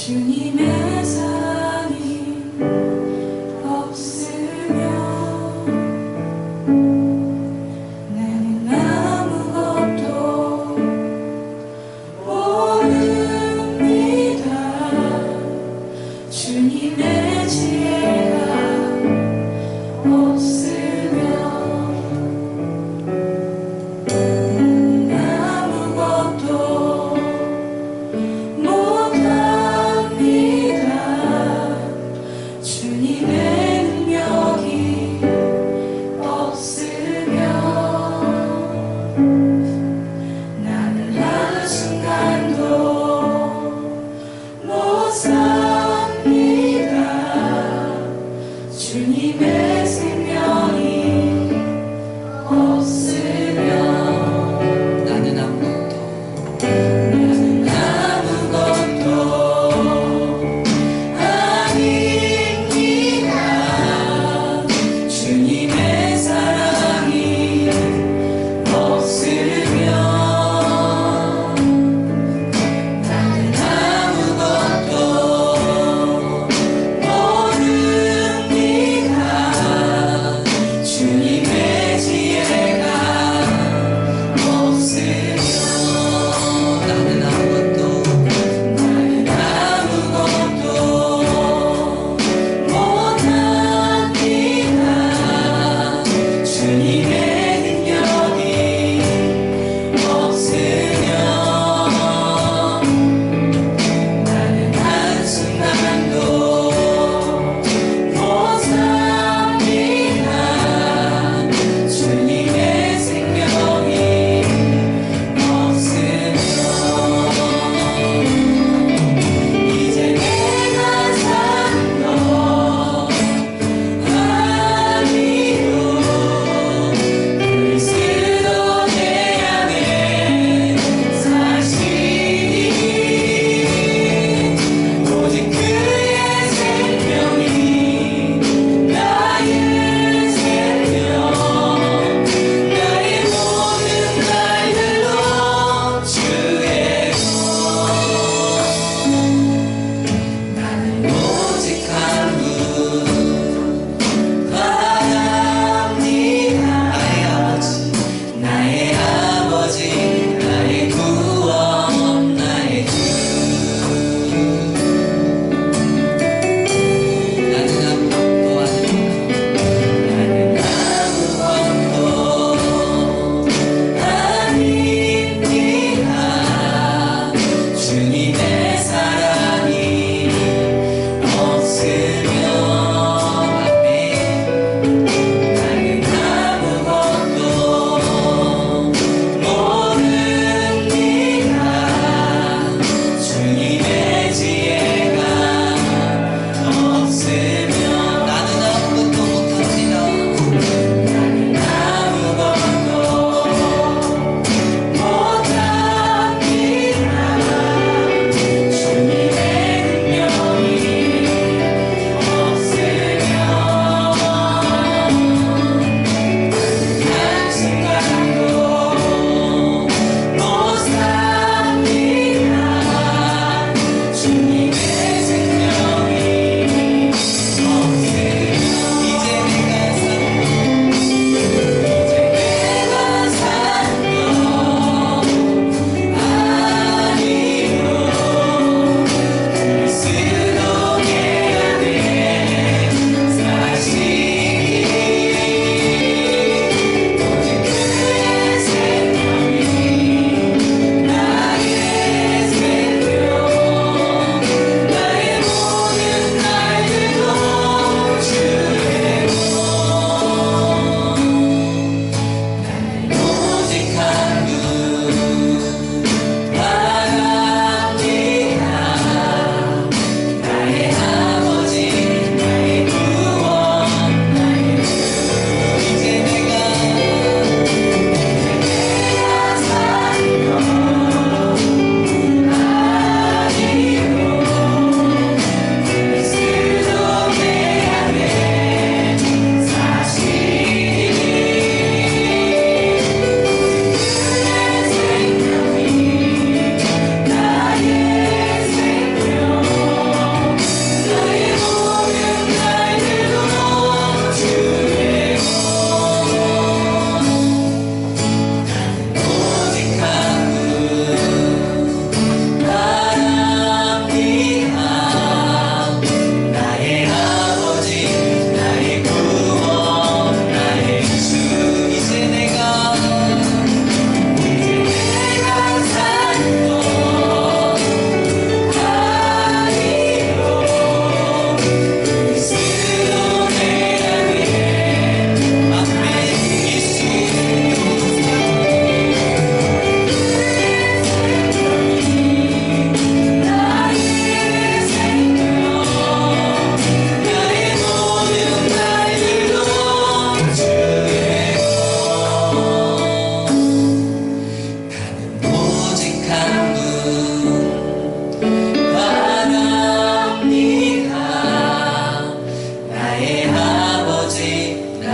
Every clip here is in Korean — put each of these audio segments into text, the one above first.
주님의 사랑이 없으면 내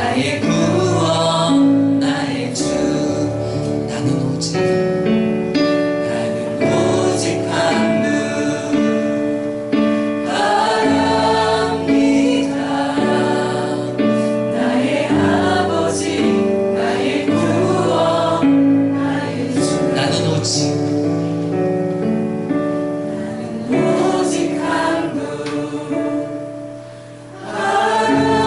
나의 구원 나의 주 나는 오직 한 분 바랍니다. 나의 아버지 나의 구원 나의 주 나는 오직 한 분 바랍니다.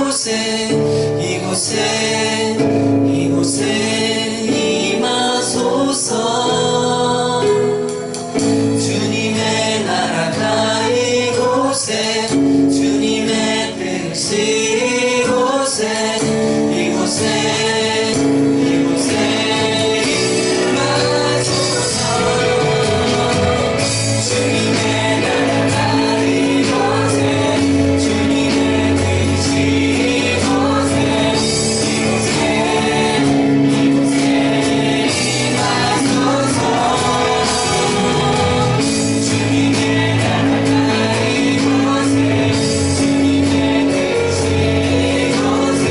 이곳에 임하소서. 주님의 나라가 이곳에, 주님의 뜻이 이곳에 임하소서. 주님의 나라가 이곳에, 주님의 뜻이 이곳에 임하소서. 주님의 나라가 이곳에, 주님의 뜻이 이곳에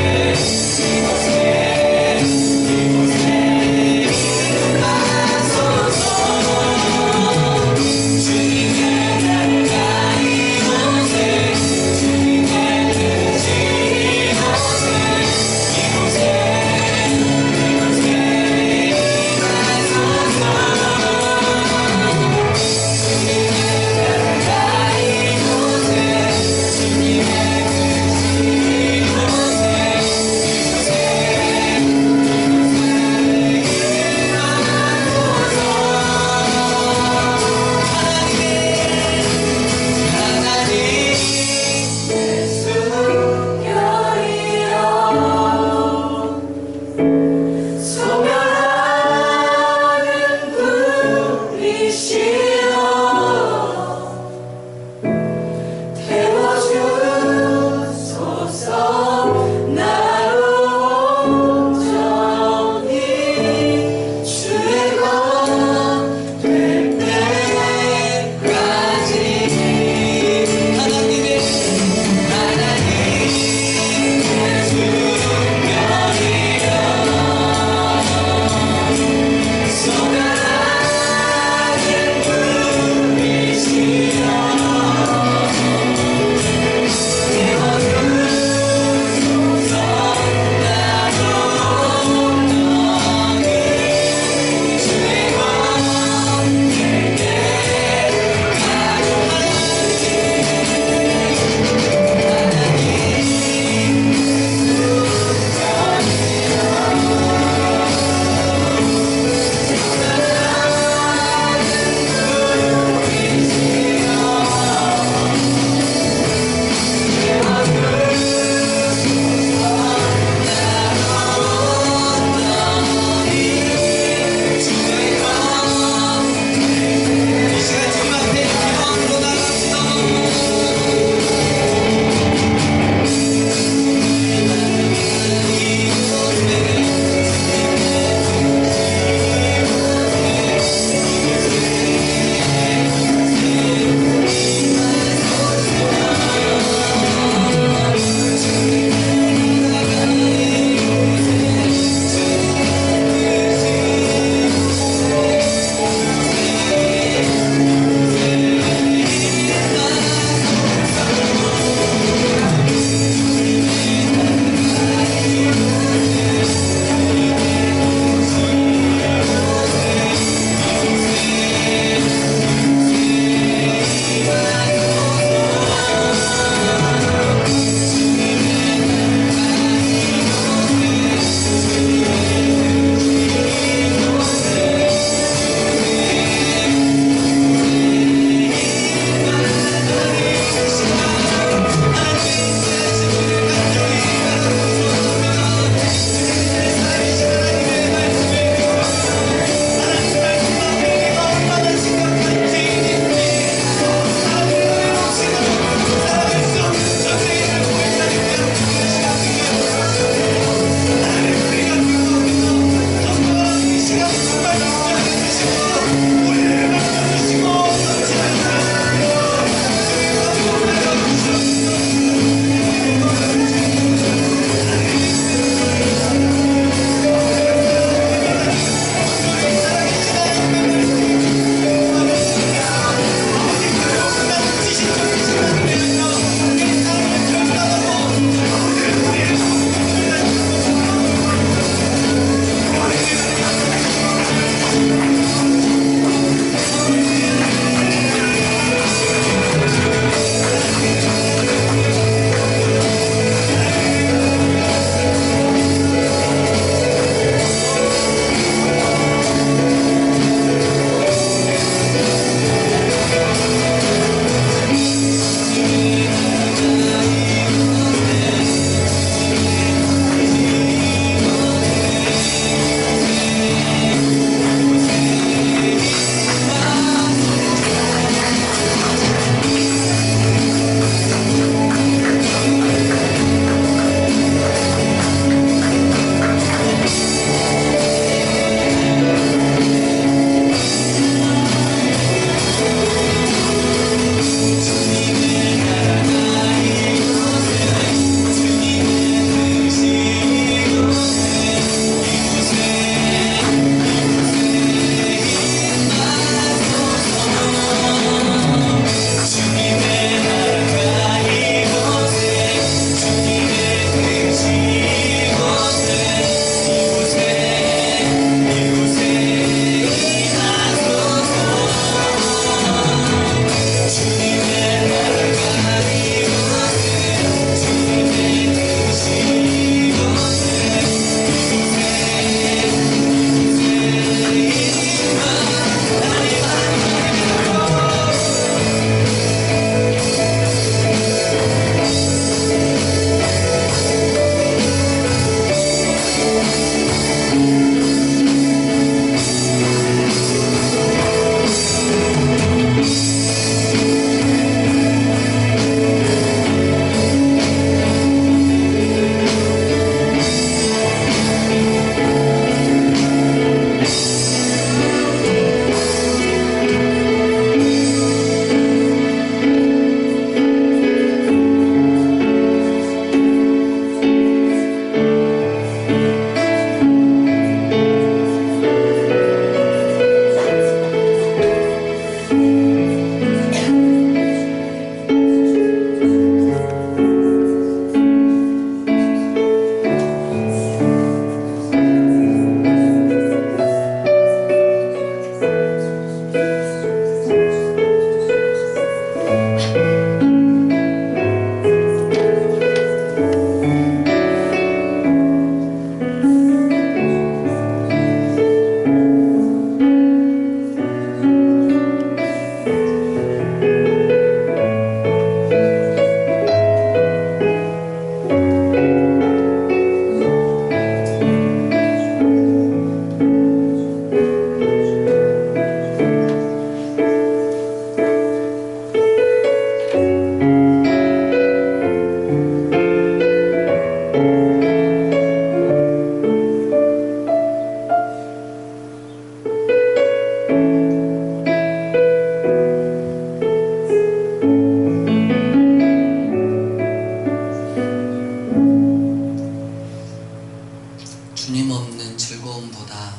아름다움보다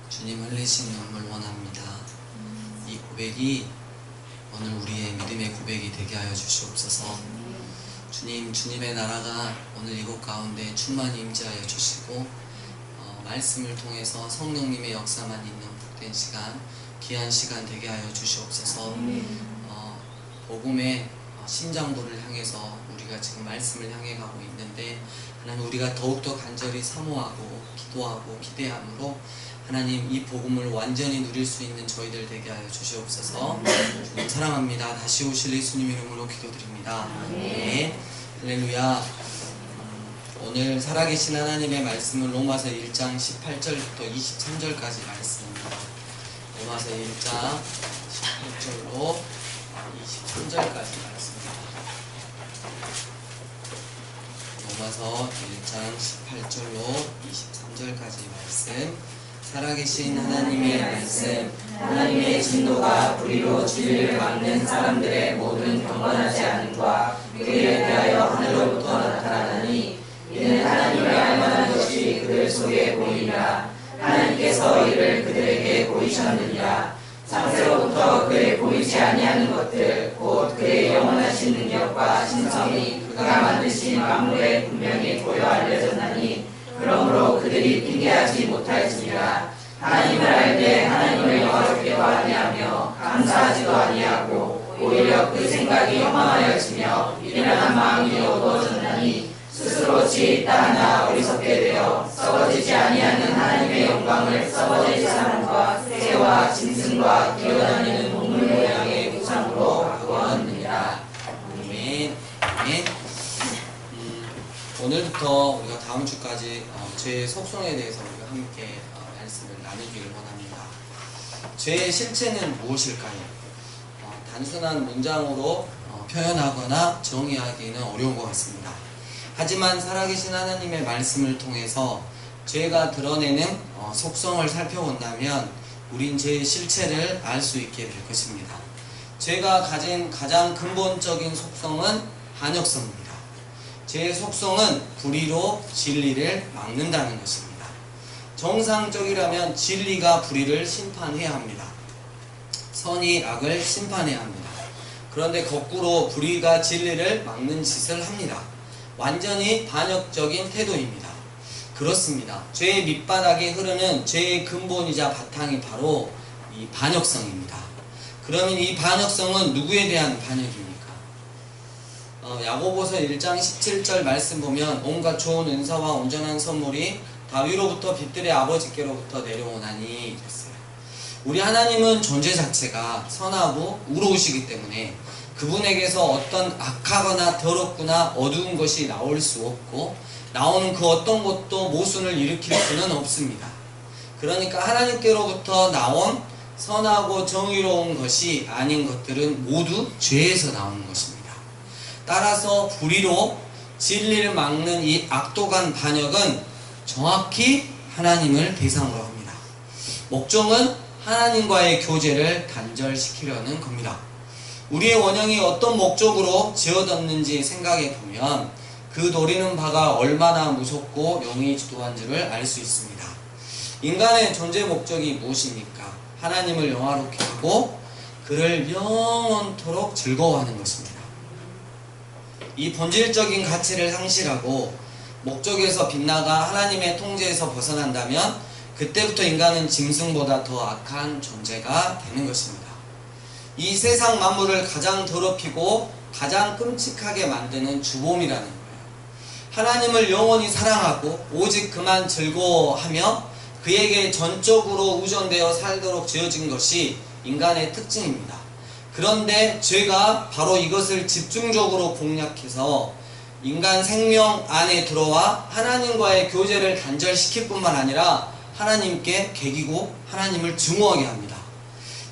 주님 흘리신 눈물 원합니다. 이 고백이 오늘 우리의 믿음의 고백이 되게 하여 주시옵소서. 주님, 주님의 나라가 오늘 이곳 가운데 충만히 임재하여 주시고 말씀을 통해서 성령님의 역사만 있는 복된 시간, 귀한 시간 되게 하여 주시옵소서. 복음의 심장부를 향해서 우리가 지금 말씀을 향해 가고 있는데 하나님, 우리가 더욱더 간절히 사모하고 기도하고 기대함으로 하나님 이 복음을 완전히 누릴 수 있는 저희들 되게 하여 주시옵소서. 주님 사랑합니다. 다시 오실 예수님 이름으로 기도드립니다. 네. 할렐루야. 오늘 살아계신 하나님의 말씀은 로마서 1장 18절부터 23절까지 말씀입니다. 로마서 1장 18절로 23절까지 말씀입니다. 로마서 1장 18절로 23절까지 말씀. 살아계신 하나님의 말씀. 하나님의 진노가 불의로 진리를 막는 사람들의 모든 경건하지 않음과 그에 대하여 하늘로부터 나타나니 이는 하나님의 알만한 것이 그들 속에 보이니라. 하나님께서 이를 그들에게 보이셨느니라. 창세로부터 그에 보이지 아니하는 것들 곧 그의 영원하신 능력과 신성이 그가 만드신 만물에 분명히 보여 알려졌나니 그러므로 그들이 핑계하지 못할지니라. 하나님을 알되 하나님을 영화롭게도 아니하며 감사하지도 아니하고 오히려 그 생각이 허망하여지며 미련한 마음이 어두워졌나니 스스로 지혜 있다 하나 어리석게 되어 썩어지지 아니하는 하나님의 영광을 썩어질 사람과 새와 짐승과 기어다니는 동물 모양의 우상으로 바꾸었느니라. 아멘. 아멘. 오늘부터 우리가 다음 주까지 죄의 속성에 대해서 우리가 함께 말씀을 나누기를 원합니다. 죄의 실체는 무엇일까요? 단순한 문장으로 표현하거나 정의하기는 어려운 것 같습니다. 하지만 살아계신 하나님의 말씀을 통해서 죄가 드러내는 속성을 살펴본다면 우린 죄의 실체를 알 수 있게 될 것입니다. 죄가 가진 가장 근본적인 속성은 반역성입니다. 죄의 속성은 불의로 진리를 막는다는 것입니다. 정상적이라면 진리가 불의를 심판해야 합니다. 선이 악을 심판해야 합니다. 그런데 거꾸로 불의가 진리를 막는 짓을 합니다. 완전히 반역적인 태도입니다. 그렇습니다. 죄의 밑바닥에 흐르는 죄의 근본이자 바탕이 바로 이 반역성입니다. 그러면 이 반역성은 누구에 대한 반역입니까? 야고보서 1장 17절 말씀 보면 온갖 좋은 은사와 온전한 선물이 다 위로부터 빛들의 아버지께로부터 내려오나니 이랬어요. 우리 하나님은 존재 자체가 선하고 의로우시기 때문에 그분에게서 어떤 악하거나 더럽거나 어두운 것이 나올 수 없고 나오는 그 어떤 것도 모순을 일으킬 수는 없습니다. 그러니까 하나님께로부터 나온 선하고 정의로운 것이 아닌 것들은 모두 죄에서 나오는 것입니다. 따라서 불의로 진리를 막는 이 악독한 반역은 정확히 하나님을 대상으로 합니다. 목적은 하나님과의 교제를 단절시키려는 겁니다. 우리의 원형이 어떤 목적으로 지어졌는지 생각해 보면 그 노리는 바가 얼마나 무섭고 영이 지도한지를 알 수 있습니다. 인간의 존재 목적이 무엇입니까? 하나님을 영화롭게 하고 그를 영원토록 즐거워하는 것입니다. 이 본질적인 가치를 상실하고 목적에서 빗나가 하나님의 통제에서 벗어난다면 그때부터 인간은 짐승보다 더 악한 존재가 되는 것입니다. 이 세상 만물을 가장 더럽히고 가장 끔찍하게 만드는 주범이라는 거예요. 하나님을 영원히 사랑하고 오직 그만 즐거워하며 그에게 전적으로 의존되어 살도록 지어진 것이 인간의 특징입니다. 그런데 죄가 바로 이것을 집중적으로 공략해서 인간 생명 안에 들어와 하나님과의 교제를 단절시킬 뿐만 아니라 하나님께 개기고 하나님을 증오하게 합니다.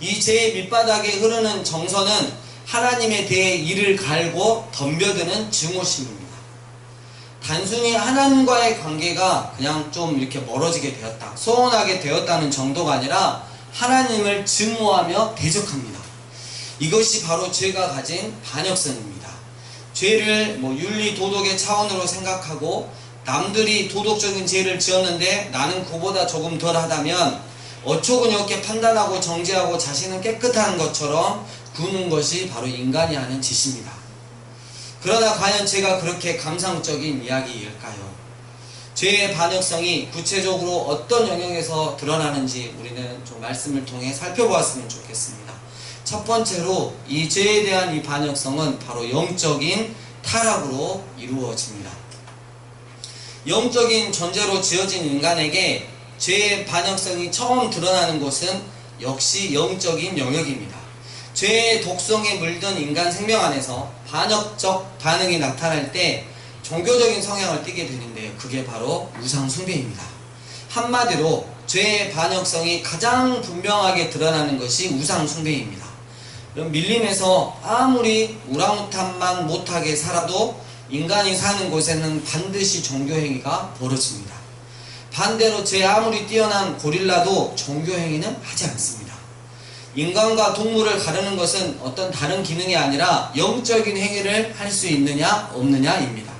이 죄의 밑바닥에 흐르는 정서는 하나님에 대해 이를 갈고 덤벼드는 증오심입니다. 단순히 하나님과의 관계가 그냥 좀 이렇게 멀어지게 되었다, 소원하게 되었다는 정도가 아니라 하나님을 증오하며 대적합니다. 이것이 바로 죄가 가진 반역성입니다. 죄를 윤리 도덕의 차원으로 생각하고 남들이 도덕적인 죄를 지었는데 나는 그보다 조금 덜 하다면 어처구니 없게 판단하고 정죄하고 자신은 깨끗한 것처럼 구는 것이 바로 인간이 하는 짓입니다. 그러나 과연 죄가 그렇게 감상적인 이야기일까요? 죄의 반역성이 구체적으로 어떤 영역에서 드러나는지 우리는 좀 말씀을 통해 살펴보았으면 좋겠습니다. 첫 번째로 이 죄에 대한 이 반역성은 바로 영적인 타락으로 이루어집니다. 영적인 존재로 지어진 인간에게 죄의 반역성이 처음 드러나는 곳은 역시 영적인 영역입니다. 죄의 독성에 물든 인간 생명 안에서 반역적 반응이 나타날 때 종교적인 성향을 띠게 되는데 그게 바로 우상 숭배입니다. 한마디로 죄의 반역성이 가장 분명하게 드러나는 것이 우상 숭배입니다. 밀림에서 아무리 우랑우탄만 못하게 살아도 인간이 사는 곳에는 반드시 종교행위가 벌어집니다. 반대로 죄 아무리 뛰어난 고릴라도 종교행위는 하지 않습니다. 인간과 동물을 가르는 것은 어떤 다른 기능이 아니라 영적인 행위를 할 수 있느냐 없느냐입니다.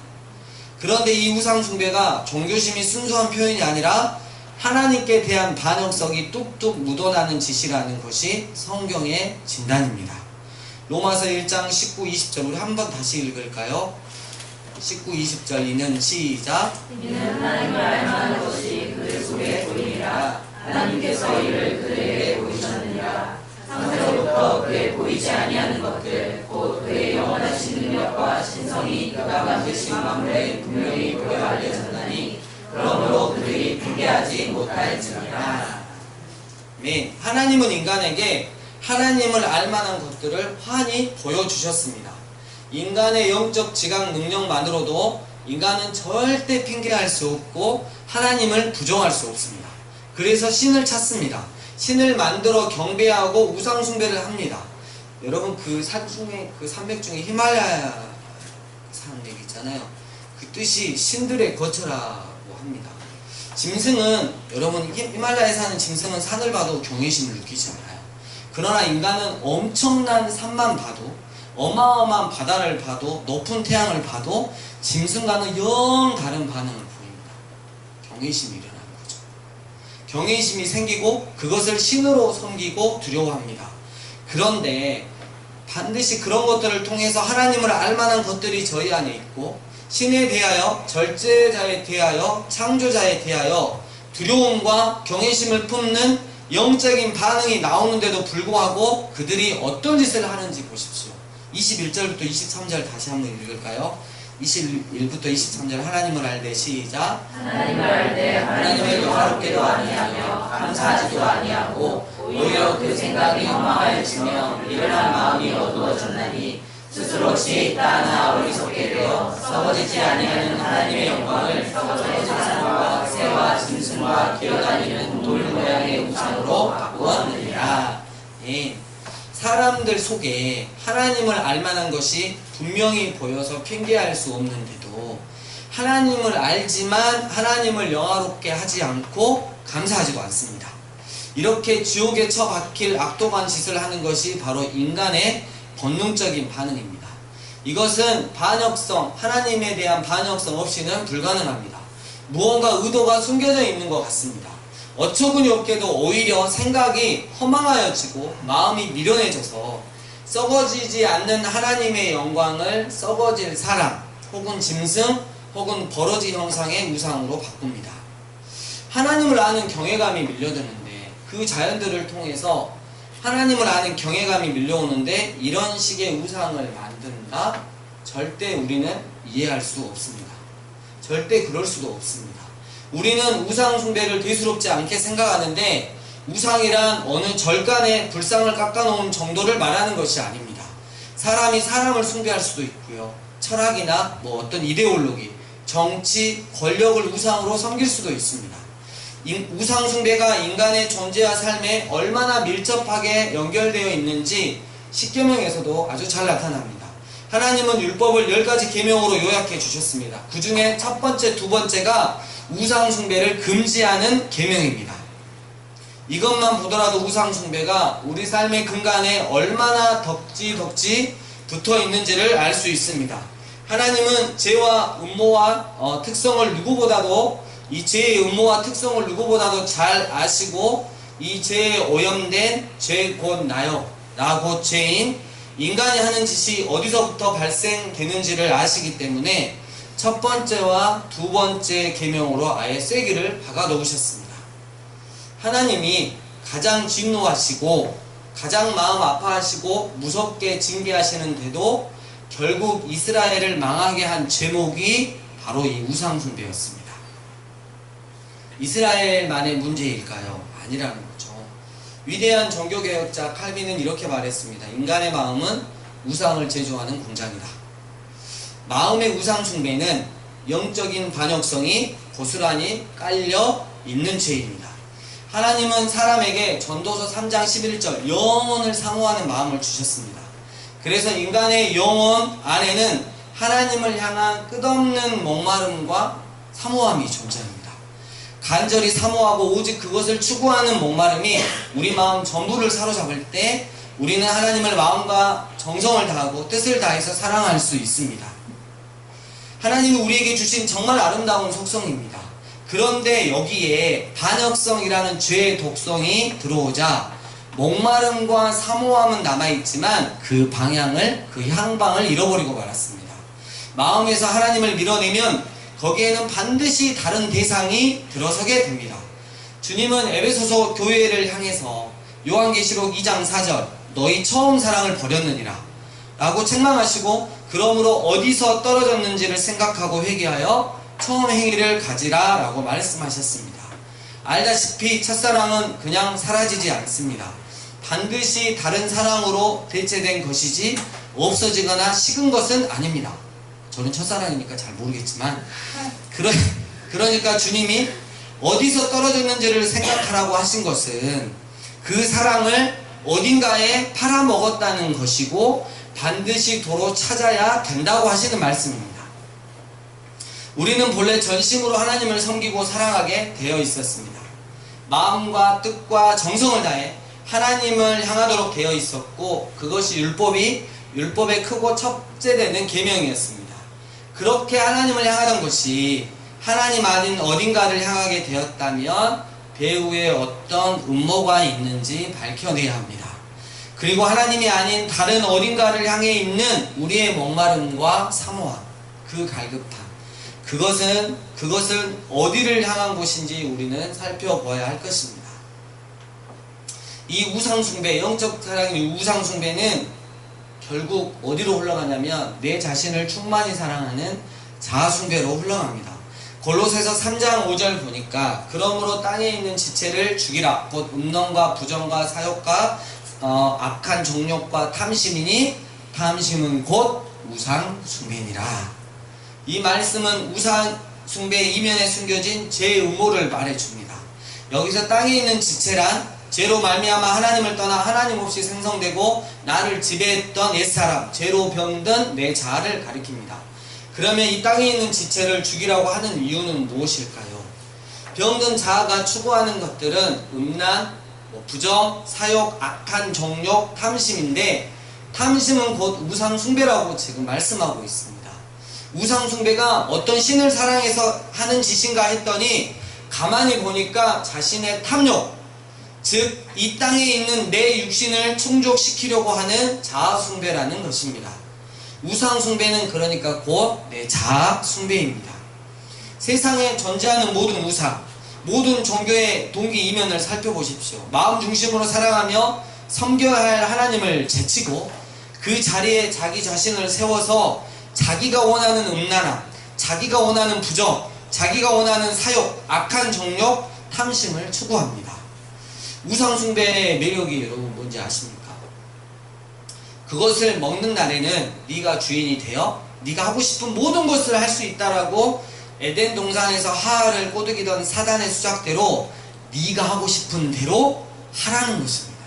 그런데 이 우상숭배가 종교심이 순수한 표현이 아니라 하나님께 대한 반역성이 뚝뚝 묻어나는 짓이라는 것이 성경의 진단입니다. 로마서 1장 19, 20절 우리 한번 다시 읽을까요? 19, 20절 이는 시작. 이는 하나님을 알만한 것이 그들 속에 보이니라. 하나님께서 이를 그들에게 보이셨느니라. 상세로부터 그에 보이지 아니하는 것들 곧 그의 영원하신 능력과 신성이 그가 만드신 만물에 분명히 보여 알려졌나니 그러므로 그들이 핑계하지 못할지니라. 아멘. 하나님은 인간에게 하나님을 알만한 것들을 환히 보여주셨습니다. 인간의 영적 지각 능력만으로도 인간은 절대 핑계할 수 없고 하나님을 부정할 수 없습니다. 그래서 신을 찾습니다. 신을 만들어 경배하고 우상숭배를 합니다. 여러분 그 산 중에 그 산맥 중에 히말라야 산 얘기 있잖아요. 그 뜻이 신들의 거처라고 합니다. 짐승은 여러분 히말라야에 사는 짐승은 산을 봐도 경외심을 느끼지 않아요. 그러나 인간은 엄청난 산만 봐도 어마어마한 바다를 봐도 높은 태양을 봐도 짐승과는 영 다른 반응을 보입니다. 경외심이 일어나는 거죠. 경외심이 생기고 그것을 신으로 섬기고 두려워합니다. 그런데 반드시 그런 것들을 통해서 하나님을 알만한 것들이 저희 안에 있고 신에 대하여 절제자에 대하여 창조자에 대하여 두려움과 경외심을 품는 영적인 반응이 나오는데도 불구하고 그들이 어떤 짓을 하는지 보십시오. 21절부터 23절 다시 한번 읽을까요? 21부터 23절 하나님을 알되 시작. 하나님을 알되 하나님을 영화롭게도 아니하며 감사하지도 아니하고 오히려 그 생각이 험망하여지며 미련한 마음이 어두워졌나니 스스로 지혜 있다 하나 어리석게 되어 썩어지지 아니하는 하나님의 영광을 썩어져의 사람과 새와 짐승과 기어다니는 돌 모양의 우상으로 바꾸었느니라. 예. 사람들 속에 하나님을 알만한 것이 분명히 보여서 핑계할 수 없는데도 하나님을 알지만 하나님을 영화롭게 하지 않고 감사하지도 않습니다. 이렇게 지옥에 처박힐 악독한 짓을 하는 것이 바로 인간의 본능적인 반응입니다. 이것은 반역성, 하나님에 대한 반역성 없이는 불가능합니다. 무언가 의도가 숨겨져 있는 것 같습니다. 어처구니 없게도 오히려 생각이 허망하여지고 마음이 미련해져서 썩어지지 않는 하나님의 영광을 썩어질 사람 혹은 짐승 혹은 버러지 형상의 우상으로 바꿉니다. 하나님을 아는 경외감이 밀려드는데 그 자연들을 통해서 하나님을 아는 경외감이 밀려오는데 이런 식의 우상을 만든다? 절대 우리는 이해할 수 없습니다. 절대 그럴 수도 없습니다. 우리는 우상 숭배를 대수롭지 않게 생각하는데 우상이란 어느 절간에 불상을 깎아놓은 정도를 말하는 것이 아닙니다. 사람이 사람을 숭배할 수도 있고요. 철학이나 어떤 이데올로기, 정치, 권력을 우상으로 섬길 수도 있습니다. 우상 숭배가 인간의 존재와 삶에 얼마나 밀접하게 연결되어 있는지 십계명에서도 아주 잘 나타납니다. 하나님은 율법을 10가지 계명으로 요약해 주셨습니다. 그 중에 첫 번째, 두 번째가 우상 숭배를 금지하는 계명입니다. 이것만 보더라도 우상 숭배가 우리 삶의 근간에 얼마나 덕지 붙어 있는지를 알 수 있습니다. 하나님은 죄와 음모와 특성을 누구보다도 이 죄의 음모와 특성을 누구보다도 잘 아시고 이 죄에 오염된 죄 곧 나요. 나 곧 죄인 인간이 하는 짓이 어디서부터 발생되는지를 아시기 때문에 첫 번째와 두 번째 계명으로 아예 쐐기를 박아 놓으셨습니다. 하나님이 가장 진노하시고 가장 마음 아파하시고 무섭게 징계하시는데도 결국 이스라엘을 망하게 한 제목이 바로 이 우상숭배였습니다. 이스라엘만의 문제일까요? 아니라는 거죠. 위대한 종교개혁자 칼빈은 이렇게 말했습니다. 인간의 마음은 우상을 제조하는 공장이다. 마음의 우상숭배는 영적인 반역성이 고스란히 깔려 있는 죄입니다. 하나님은 사람에게 전도서 3장 11절 영혼을 사모하는 마음을 주셨습니다. 그래서 인간의 영혼 안에는 하나님을 향한 끝없는 목마름과 사모함이 존재합니다. 간절히 사모하고 오직 그것을 추구하는 목마름이 우리 마음 전부를 사로잡을 때 우리는 하나님을 마음과 정성을 다하고 뜻을 다해서 사랑할 수 있습니다. 하나님이 우리에게 주신 정말 아름다운 속성입니다. 그런데 여기에 반역성이라는 죄의 독성이 들어오자 목마름과 사모함은 남아있지만 그 방향을, 그 향방을 잃어버리고 말았습니다. 마음에서 하나님을 밀어내면 거기에는 반드시 다른 대상이 들어서게 됩니다. 주님은 에베소서 교회를 향해서 요한계시록 2장 4절 너희 처음 사랑을 버렸느니라 라고 책망하시고 그러므로 어디서 떨어졌는지를 생각하고 회개하여 처음 행위를 가지라 라고 말씀하셨습니다. 알다시피 첫사랑은 그냥 사라지지 않습니다. 반드시 다른 사랑으로 대체된 것이지 없어지거나 식은 것은 아닙니다. 저는 첫사랑이니까 잘 모르겠지만 그러니까 주님이 어디서 떨어졌는지를 생각하라고 하신 것은 그 사랑을 어딘가에 팔아먹었다는 것이고 반드시 도로 찾아야 된다고 하시는 말씀입니다. 우리는 본래 전심으로 하나님을 섬기고 사랑하게 되어 있었습니다. 마음과 뜻과 정성을 다해 하나님을 향하도록 되어 있었고 그것이 율법의 크고 첫째되는 계명이었습니다. 그렇게 하나님을 향하던 것이 하나님 아닌 어딘가를 향하게 되었다면 배후에 어떤 음모가 있는지 밝혀내야 합니다. 그리고 하나님이 아닌 다른 어딘가를 향해 있는 우리의 목마름과 사모함, 그 갈급함, 그것은 어디를 향한 곳인지 우리는 살펴봐야 할 것입니다. 이 우상숭배, 영적 사랑의 우상숭배는 결국 어디로 흘러가냐면 내 자신을 충만히 사랑하는 자아숭배로 흘러갑니다. 골로새서 3장 5절 보니까 그러므로 땅에 있는 지체를 죽이라 곧 음란과 부정과 사욕과 악한 정욕과 탐심이니 탐심은 곧 우상숭배니라. 이 말씀은 우상숭배의 이면에 숨겨진 제 음모를 말해줍니다. 여기서 땅에 있는 지체란 죄로 말미암아 하나님을 떠나 하나님 없이 생성되고 나를 지배했던 옛사람, 죄로 병든 내 자아를 가리킵니다. 그러면 이 땅에 있는 지체를 죽이라고 하는 이유는 무엇일까요? 병든 자아가 추구하는 것들은 음란, 부정, 사욕, 악한 정욕, 탐심인데 탐심은 곧 우상숭배라고 지금 말씀하고 있습니다. 우상숭배가 어떤 신을 사랑해서 하는 짓인가 했더니 가만히 보니까 자신의 탐욕, 즉 이 땅에 있는 내 육신을 충족시키려고 하는 자아숭배라는 것입니다. 우상숭배는 그러니까 곧 내 자아숭배입니다. 세상에 존재하는 모든 우상, 모든 종교의 동기 이면을 살펴보십시오. 마음 중심으로 사랑하며 섬겨야 할 하나님을 제치고 그 자리에 자기 자신을 세워서 자기가 원하는 음란함, 자기가 원하는 부정, 자기가 원하는 사욕, 악한 정욕, 탐심을 추구합니다. 우상숭배의 매력이 여러분 뭔지 아십니까? 그것을 먹는 날에는 네가 주인이 되어 네가 하고 싶은 모든 것을 할 수 있다라고 에덴 동산에서 하와를 꼬드기던 사단의 수작대로 네가 하고 싶은 대로 하라는 것입니다.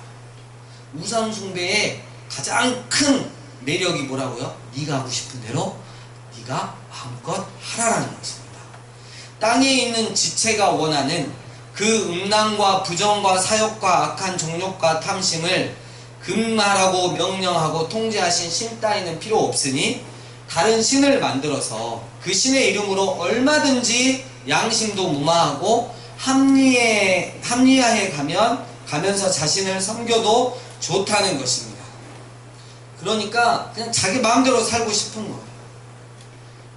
우상숭배의 가장 큰 매력이 뭐라고요? 네가 하고 싶은 대로 네가 마음껏 하라라는 것입니다. 땅에 있는 지체가 원하는 그 음란과 부정과 사욕과 악한 정욕과 탐심을 금하라고 명령하고 통제하신 신 따위는 필요 없으니 다른 신을 만들어서 그 신의 이름으로 얼마든지 양심도 무마하고 합리화해 가면서 자신을 섬겨도 좋다는 것입니다. 그러니까 그냥 자기 마음대로 살고 싶은 거예요.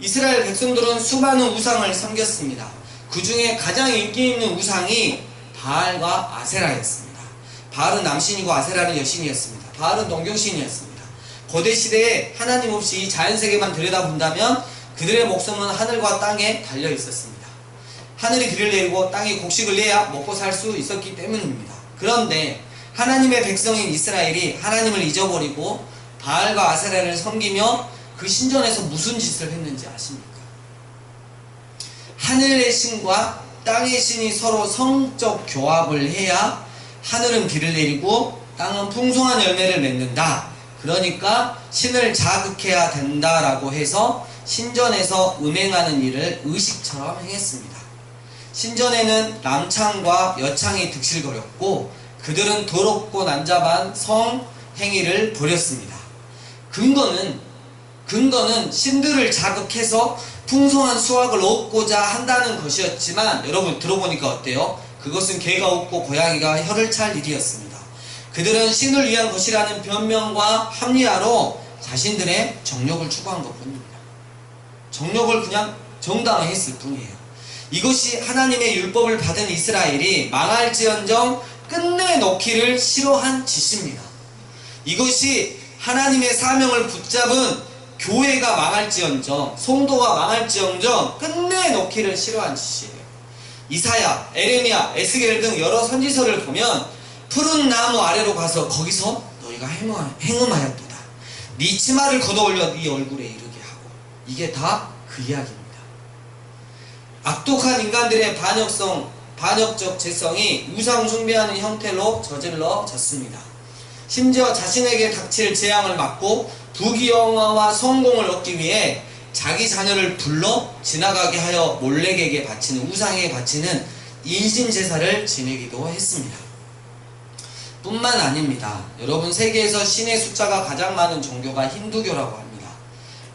이스라엘 백성들은 수많은 우상을 섬겼습니다. 그 중에 가장 인기 있는 우상이 바알과 아세라였습니다. 바알은 남신이고 아세라는 여신이었습니다. 바알은 농경신이었습니다. 고대 시대에 하나님 없이 이 자연세계만 들여다본다면 그들의 목숨은 하늘과 땅에 달려 있었습니다. 하늘이 비를 내리고 땅이 곡식을 내야 먹고 살 수 있었기 때문입니다. 그런데 하나님의 백성인 이스라엘이 하나님을 잊어버리고 바알과 아세라를 섬기며 그 신전에서 무슨 짓을 했는지 아십니까? 하늘의 신과 땅의 신이 서로 성적 교합을 해야 하늘은 비를 내리고 땅은 풍성한 열매를 맺는다. 그러니까 신을 자극해야 된다라고 해서 신전에서 음행하는 일을 의식처럼 행했습니다. 신전에는 남창과 여창이 득실거렸고 그들은 더럽고 난잡한 성행위를 벌였습니다. 근거는 신들을 자극해서 풍성한 수확을 얻고자 한다는 것이었지만 여러분 들어보니까 어때요? 그것은 개가 웃고 고양이가 혀를 찰 일이었습니다. 그들은 신을 위한 것이라는 변명과 합리화로 자신들의 정욕을 추구한 것뿐입니다. 정욕을 그냥 정당히 했을 뿐이에요. 이것이 하나님의 율법을 받은 이스라엘이 망할지언정 끝내놓기를 싫어한 짓입니다. 이것이 하나님의 사명을 붙잡은 교회가 망할지언정, 성도가 망할지언정 끝내놓기를 싫어한 짓이에요. 이사야, 에레미야, 에스겔 등 여러 선지서를 보면 푸른 나무 아래로 가서 거기서 너희가 행음하였도다. 네 치마를 걷어올려 네 얼굴에 이르게 하고, 이게 다 그 이야기입니다. 악독한 인간들의 반역적 죄성이 우상 숭배하는 형태로 저질러졌습니다. 심지어 자신에게 닥칠 재앙을 막고 부귀영화와 성공을 얻기 위해 자기 자녀를 불러 지나가게 하여 몰렉에게 바치는, 우상에게 바치는 인신제사를 지내기도 했습니다. 뿐만 아닙니다. 여러분, 세계에서 신의 숫자가 가장 많은 종교가 힌두교라고 합니다.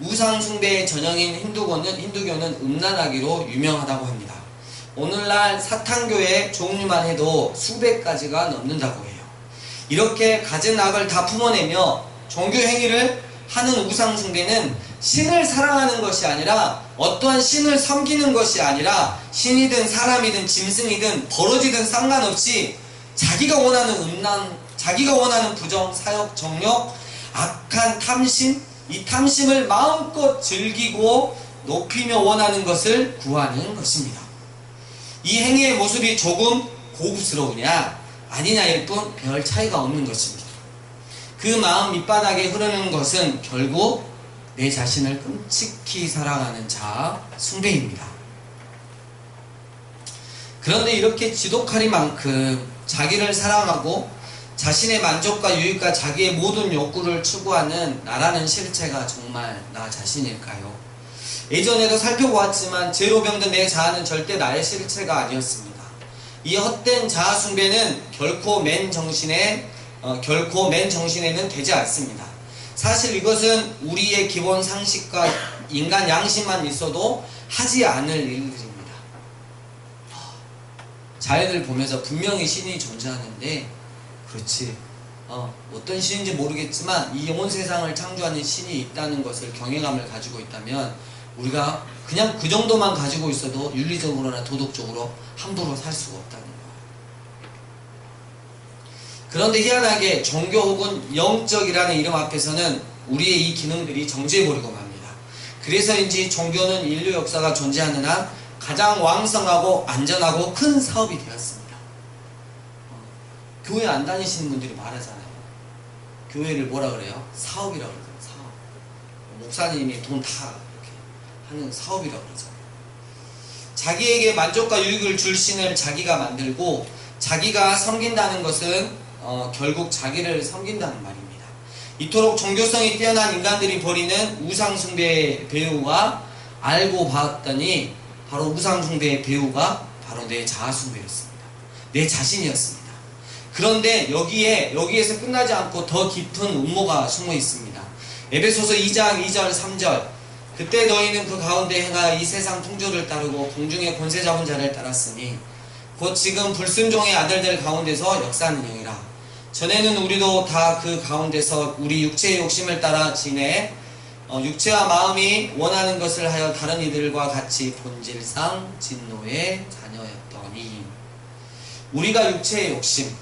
우상 숭배의 전형인 힌두교는 음란하기로 유명하다고 합니다. 오늘날 사탄교의 종류만 해도 수백 가지가 넘는다고 해요. 이렇게 갖은 악을 다 품어내며 종교 행위를 하는 우상 숭배는 신을 사랑하는 것이 아니라, 어떠한 신을 섬기는 것이 아니라, 신이든 사람이든 짐승이든 벌어지든 상관없이 자기가 원하는 부정, 사욕, 정욕, 악한 탐심, 이 탐심을 마음껏 즐기고 높이며 원하는 것을 구하는 것입니다. 이 행위의 모습이 조금 고급스러우냐 아니냐일 뿐 별 차이가 없는 것입니다. 그 마음 밑바닥에 흐르는 것은 결국 내 자신을 끔찍히 사랑하는 자아 숭배입니다. 그런데 이렇게 지독하리만큼 자기를 사랑하고 자신의 만족과 유익과 자기의 모든 욕구를 추구하는 나라는 실체가 정말 나 자신일까요? 예전에도 살펴보았지만 죄로 병든 내 자아는 절대 나의 실체가 아니었습니다. 이 헛된 자아 숭배는 결코 맨 정신에는 되지 않습니다. 사실 이것은 우리의 기본 상식과 인간 양심만 있어도 하지 않을 일들입니다. 자연을 보면서 분명히 신이 존재하는데, 그렇지, 어떤 신인지 모르겠지만 이 온 세상을 창조하는 신이 있다는 것을 경외감을 가지고 있다면 우리가 그냥 그 정도만 가지고 있어도 윤리적으로나 도덕적으로 함부로 살 수가 없다는 거예요. 그런데 희한하게 종교 혹은 영적이라는 이름 앞에서는 우리의 이 기능들이 정지해버리고 맙니다. 그래서인지 종교는 인류 역사가 존재하는 한 가장 왕성하고 안전하고 큰 사업이 되었습니다. 교회 안 다니시는 분들이 말하잖아요. 교회를 뭐라 그래요? 사업이라고 그러죠. 사업. 목사님이 돈 다 이렇게 하는 사업이라고 그러잖아요. 자기에게 만족과 유익을 줄 신을 자기가 만들고 자기가 섬긴다는 것은 결국 자기를 섬긴다는 말입니다. 이토록 종교성이 뛰어난 인간들이 벌이는 우상숭배의 배후가, 알고 봤더니 바로 우상숭배의 배후가 바로 내 자아숭배였습니다. 내 자신이었습니다. 그런데 여기에서 끝나지 않고 더 깊은 음모가 숨어 있습니다. 에베소서 2장 2절 3절, 그때 너희는 그 가운데 행하여 이 세상 풍조를 따르고 공중의 권세 잡은 자를 따랐으니 곧 지금 불순종의 아들들 가운데서 역사하는 영이라. 전에는 우리도 다 그 가운데서 우리 육체의 욕심을 따라 지내 육체와 마음이 원하는 것을 하여 다른 이들과 같이 본질상 진노의 자녀였더니, 우리가 육체의 욕심,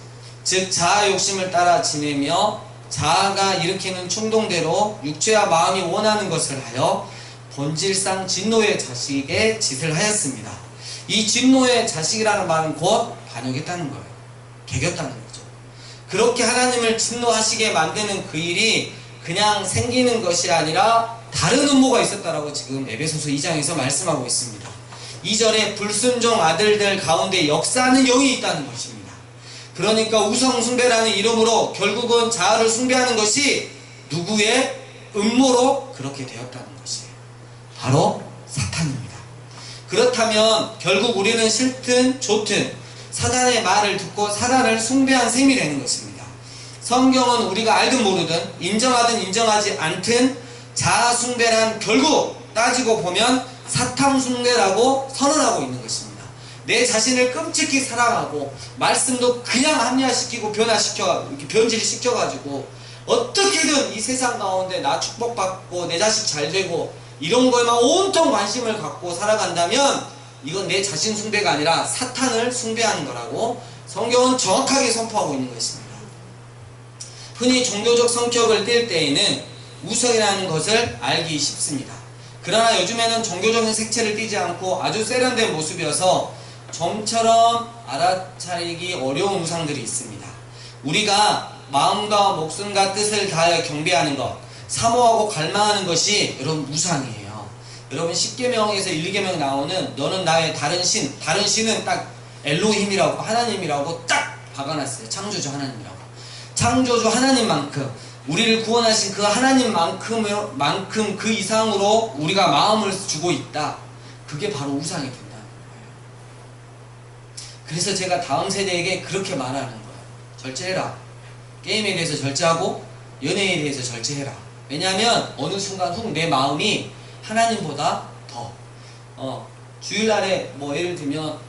즉 자아 욕심을 따라 지내며 자아가 일으키는 충동대로 육체와 마음이 원하는 것을 하여 본질상 진노의 자식의 짓을 하였습니다. 이 진노의 자식이라는 말은 곧 반역했다는 거예요. 개겼다는 거죠. 그렇게 하나님을 진노하시게 만드는 그 일이 그냥 생기는 것이 아니라 다른 음모가 있었다라고 지금 에베소서 2장에서 말씀하고 있습니다. 2절에 불순종 아들들 가운데 역사하는 영이 있다는 것입니다. 그러니까 우상 숭배라는 이름으로 결국은 자아를 숭배하는 것이 누구의 음모로 그렇게 되었다는 것이에요. 바로 사탄입니다. 그렇다면 결국 우리는 싫든 좋든 사단의 말을 듣고 사단을 숭배한 셈이 되는 것입니다. 성경은 우리가 알든 모르든 인정하든 인정하지 않든 자아 숭배란 결국 따지고 보면 사탄 숭배라고 선언하고 있는 것입니다. 내 자신을 끔찍히 사랑하고 말씀도 그냥 합리화시키고 변화시켜 이렇게 변질시켜가지고 어떻게든 이 세상 가운데 나 축복받고 내 자식 잘 되고 이런 거에만 온통 관심을 갖고 살아간다면 이건 내 자신 숭배가 아니라 사탄을 숭배하는 거라고 성경은 정확하게 선포하고 있는 것입니다. 흔히 종교적 성격을 띌 때에는 우상이라는 것을 알기 쉽습니다. 그러나 요즘에는 종교적인 색채를 띠지 않고 아주 세련된 모습이어서 좀처럼 알아차리기 어려운 우상들이 있습니다. 우리가 마음과 목숨과 뜻을 다하여 경배하는 것, 사모하고 갈망하는 것이 여러분 우상이에요. 여러분 10계명에서 1, 2계명 나오는 너는 나의 다른 신은 딱 엘로힘이라고 하나님이라고 딱 박아놨어요. 창조주 하나님이라고. 창조주 하나님만큼 우리를 구원하신 그 하나님만큼 그 이상으로 우리가 마음을 주고 있다. 그게 바로 우상이 된다는 거예요. 그래서 제가 다음 세대에게 그렇게 말하는 거예요. 절제해라. 게임에 대해서 절제하고 연애에 대해서 절제해라. 왜냐하면 어느 순간 훅 내 마음이 하나님보다 더 주일날에 뭐 예를 들면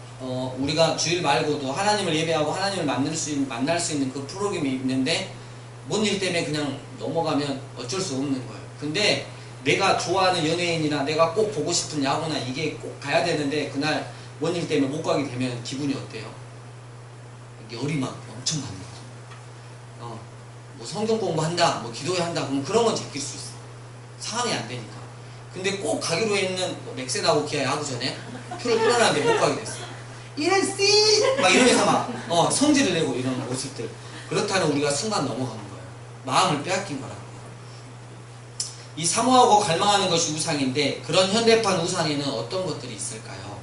우리가 주일 말고도 하나님을 예배하고 하나님을 만날 수 있는 그 프로그램이 있는데 뭔 일 때문에 그냥 넘어가면 어쩔 수 없는 거예요. 근데 내가 좋아하는 연예인이나 내가 꼭 보고 싶은 야구나 이게 꼭 가야 되는데 그날 뭔 일 때문에 못 가게 되면 기분이 어때요? 열이 막 엄청 나는 거죠. 뭐 성경 공부한다, 뭐 기도해야 한다, 그럼 그런 건 제낄 수 있어. 상황이 안 되니까. 근데 꼭 가기로 했는 넥센하고 기아 야구전에 표를 끊어놨는데 못 가게 됐어. 이런 씨! 막 이러면서 막 성질을 내고 이런 모습들. 그렇다면 우리가 순간 넘어가는 거예요. 마음을 빼앗긴 거라고요. 이 사모하고 갈망하는 것이 우상인데 그런 현대판 우상에는 어떤 것들이 있을까요?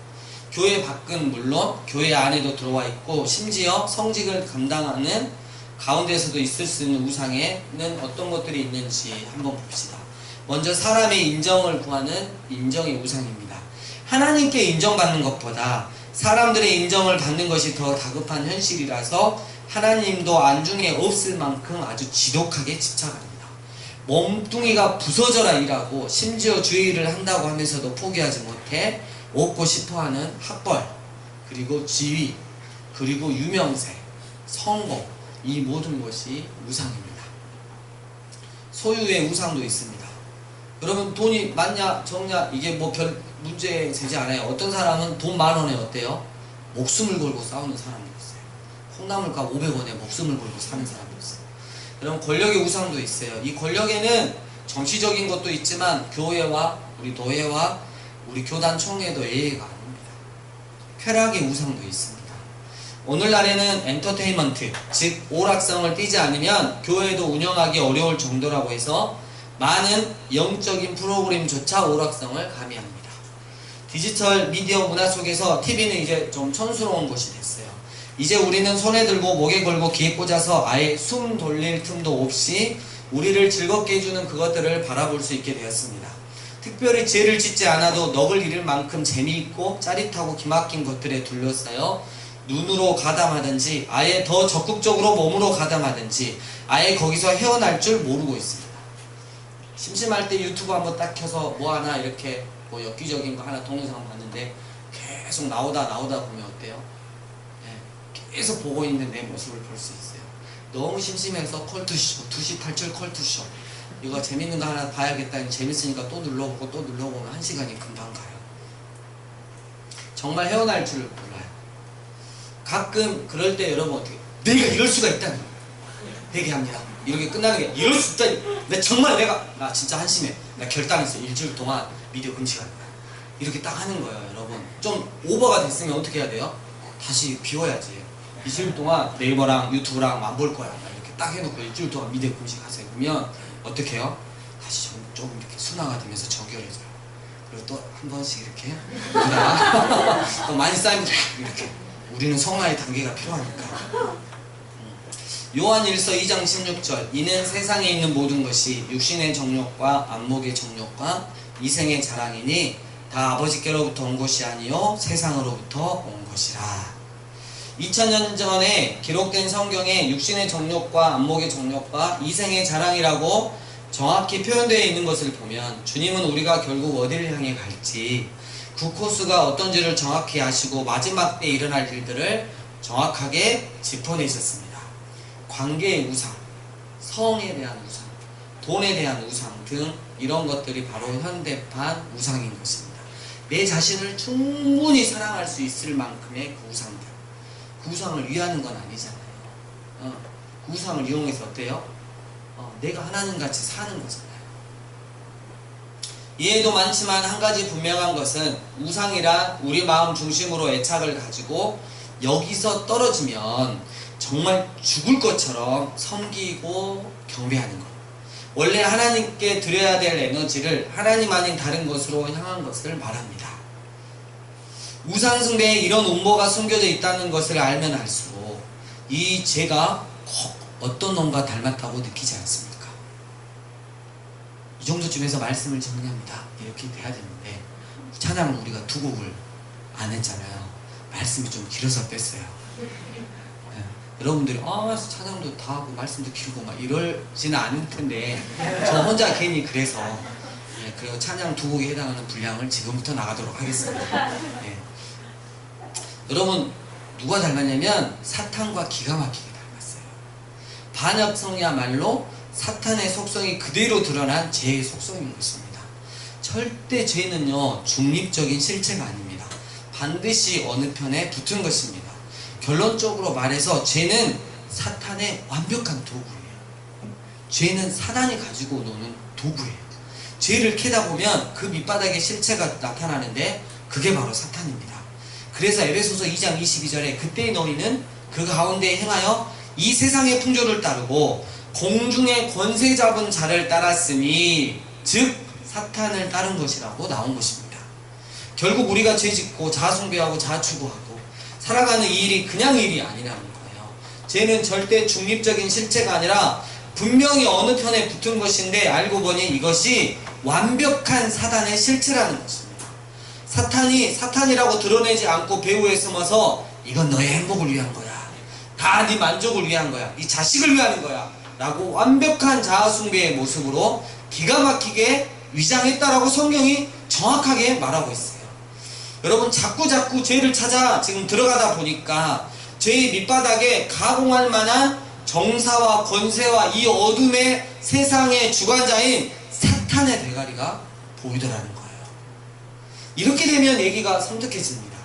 교회 밖은 물론 교회 안에도 들어와 있고 심지어 성직을 감당하는 가운데서도 있을 수 있는 우상에는 어떤 것들이 있는지 한번 봅시다. 먼저 사람의 인정을 구하는 인정의 우상입니다. 하나님께 인정받는 것보다 사람들의 인정을 받는 것이 더 다급한 현실이라서 하나님도 안중에 없을 만큼 아주 지독하게 집착합니다. 몸뚱이가 부서져라 일하고 심지어 주의를 한다고 하면서도 포기하지 못해 얻고 싶어하는 학벌, 그리고 지위, 그리고 유명세, 성공, 이 모든 것이 우상입니다. 소유의 우상도 있습니다. 여러분 돈이 많냐 적냐 이게 뭐 별 문제 되지 않아요. 어떤 사람은 돈 10,000원에 어때요? 목숨을 걸고 싸우는 사람도 있어요. 콩나물값 500원에 목숨을 걸고 사는 사람도 있어요. 여러분 권력의 우상도 있어요. 이 권력에는 정치적인 것도 있지만 교회와 우리 노예와 우리 교단 총회도 예외가 아닙니다. 쾌락의 우상도 있습니다. 오늘날에는 엔터테인먼트, 즉 오락성을 띠지 않으면 교회도 운영하기 어려울 정도라고 해서 많은 영적인 프로그램조차 오락성을 가미합니다. 디지털 미디어 문화 속에서 TV는 이제 좀 촌스러운 것이 됐어요. 이제 우리는 손에 들고 목에 걸고 귀에 꽂아서 아예 숨 돌릴 틈도 없이 우리를 즐겁게 해주는 그것들을 바라볼 수 있게 되었습니다. 특별히 죄를 짓지 않아도 넋을 잃을 만큼 재미있고 짜릿하고 기막힌 것들에 둘러싸여 눈으로 가담하든지 아예 더 적극적으로 몸으로 가담하든지 아예 거기서 헤어날 줄 모르고 있습니다. 심심할 때 유튜브 한번 딱 켜서 뭐 하나 이렇게 뭐 엽기적인 거 하나 동영상 봤는데 계속 나오다 보면 어때요? 예, 계속 보고 있는 내 모습을 볼 수 있어요. 너무 심심해서 컬투쇼, 2시 탈출 컬투쇼 이거 재밌는 거 하나 봐야겠다. 재밌으니까 또 눌러보고 또 눌러보면 1시간이 금방 가요. 정말 헤어날 줄 몰라요. 가끔 그럴 때 여러분 어떻게 내가 이럴 수가 있다니 회개합니다. 이렇게 끝나는 게 이럴 수 있다니 나 진짜 한심해. 나 결단했어. 일주일 동안 비디오 금지합니다. 이렇게 딱 하는 거예요. 여러분 좀 오버가 됐으면 어떻게 해야 돼요? 다시 비워야지. 일주일 동안 네이버랑 유튜브랑 안 볼 거야. 이렇게 딱 해놓고 일주일 동안 비디오 금지하세요. 그러면 어떻게 해요? 다시 조금 이렇게 순화가 되면서 정결해져요. 그리고 또 한 번씩 이렇게 또 많이 쌓이면 이렇게 우리는 성화의 단계가 필요하니까. 요한일서 2장 16절 이는 세상에 있는 모든 것이 육신의 정욕과 안목의 정욕과 이생의 자랑이니 다 아버지께로부터 온 것이 아니요 세상으로부터 온 것이라. 2000년 전에 기록된 성경에 육신의 정욕과 안목의 정욕과 이생의 자랑이라고 정확히 표현되어 있는 것을 보면 주님은 우리가 결국 어디를 향해 갈지 그 코스가 어떤지를 정확히 아시고 마지막 때 일어날 일들을 정확하게 짚어내셨습니다. 관계의 우상, 성에 대한 우상, 돈에 대한 우상 등 이런 것들이 바로 현대판 우상인 것입니다. 내 자신을 충분히 사랑할 수 있을 만큼의 그 우상들, 그 우상을 위하는 건 아니잖아요. 그 우상을 이용해서 어때요? 내가 하나님같이 사는 거잖아요. 이해도 많지만 한 가지 분명한 것은 우상이란 우리 마음 중심으로 애착을 가지고 여기서 떨어지면 정말 죽을 것처럼 섬기고 경배하는 것. 원래 하나님께 드려야 될 에너지를 하나님 아닌 다른 것으로 향한 것을 말합니다. 우상숭배에 이런 음모가 숨겨져 있다는 것을 알면 알수록 이 죄가 어떤 놈과 닮았다고 느끼지 않습니까? 이 정도쯤에서 말씀을 정리합니다. 이렇게 돼야 되는데 찬양을 우리가 두 곡을 안 했잖아요. 말씀이 좀 길어서 뺐어요. 네. 여러분들이 찬양도 다 하고 말씀도 길고 막 이러지는 않을 텐데 저 혼자 괜히 그래서 그리고 찬양 두 곡에 해당하는 분량을 지금부터 나가도록 하겠습니다. 네. 여러분 누가 닮았냐면 사탄과 기가 막히게 닮았어요. 반역성이야말로 사탄의 속성이 그대로 드러난 죄의 속성인 것입니다. 절대 죄는요 중립적인 실체가 아닙니다. 반드시 어느 편에 붙은 것입니다. 결론적으로 말해서 죄는 사탄의 완벽한 도구예요. 죄는 사단이 가지고 노는 도구예요. 죄를 캐다 보면 그 밑바닥에 실체가 나타나는데 그게 바로 사탄입니다. 그래서 에베소서 2장 22절에 그때의 너희는 그 가운데 행하여 이 세상의 풍조를 따르고 공중의 권세 잡은 자를 따랐으니 즉 사탄을 따른 것이라고 나온 것입니다. 결국 우리가 죄짓고 자아숭배하고 자아추구하고 살아가는 이 일이 그냥 일이 아니라는 거예요. 죄는 절대 중립적인 실체가 아니라 분명히 어느 편에 붙은 것인데 알고 보니 이것이 완벽한 사단의 실체라는 것입니다. 사탄이 사탄이라고 드러내지 않고 배후에 숨어서 이건 너의 행복을 위한 거야. 다 네 만족을 위한 거야. 네 자식을 위하는 거야. 라고 완벽한 자아숭배의 모습으로 기가 막히게 위장했다라고 성경이 정확하게 말하고 있어요. 여러분 자꾸 죄를 찾아 지금 들어가다 보니까 죄의 밑바닥에 가공할 만한 정사와 권세와 이 어둠의 세상의 주관자인 사탄의 대가리가 보이더라는 거예요. 이렇게 되면 얘기가 섬뜩해집니다.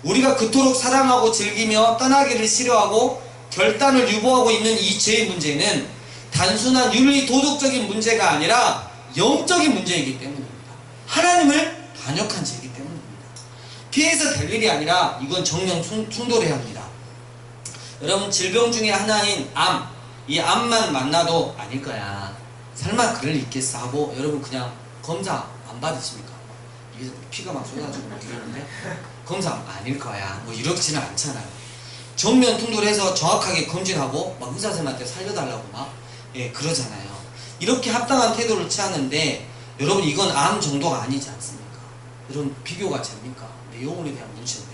우리가 그토록 사랑하고 즐기며 떠나기를 싫어하고 결단을 유보하고 있는 이 죄의 문제는 단순한 윤리 도덕적인 문제가 아니라 영적인 문제이기 때문입니다. 하나님을 반역한 죄이기 때문입니다. 피해서 될 일이 아니라 이건 정령 충돌해야 합니다. 여러분 질병 중에 하나인 암, 이 암만 만나도 아닐 거야. 설마 그럴 리 있겠어 하고 여러분 그냥 검사 안 받으십니까? 이게 피가 막 쏟아지고 이러는데 검사 아닐 거야. 뭐 이렇지는 않잖아요. 정면 충돌해서 정확하게 검진하고 막 의사 선생님한테 살려달라고 막 그러잖아요. 이렇게 합당한 태도를 취하는데 여러분 이건 암 정도가 아니지 않습니까? 여러분 비교가 됩니까? 내 영혼에 대한 문제인데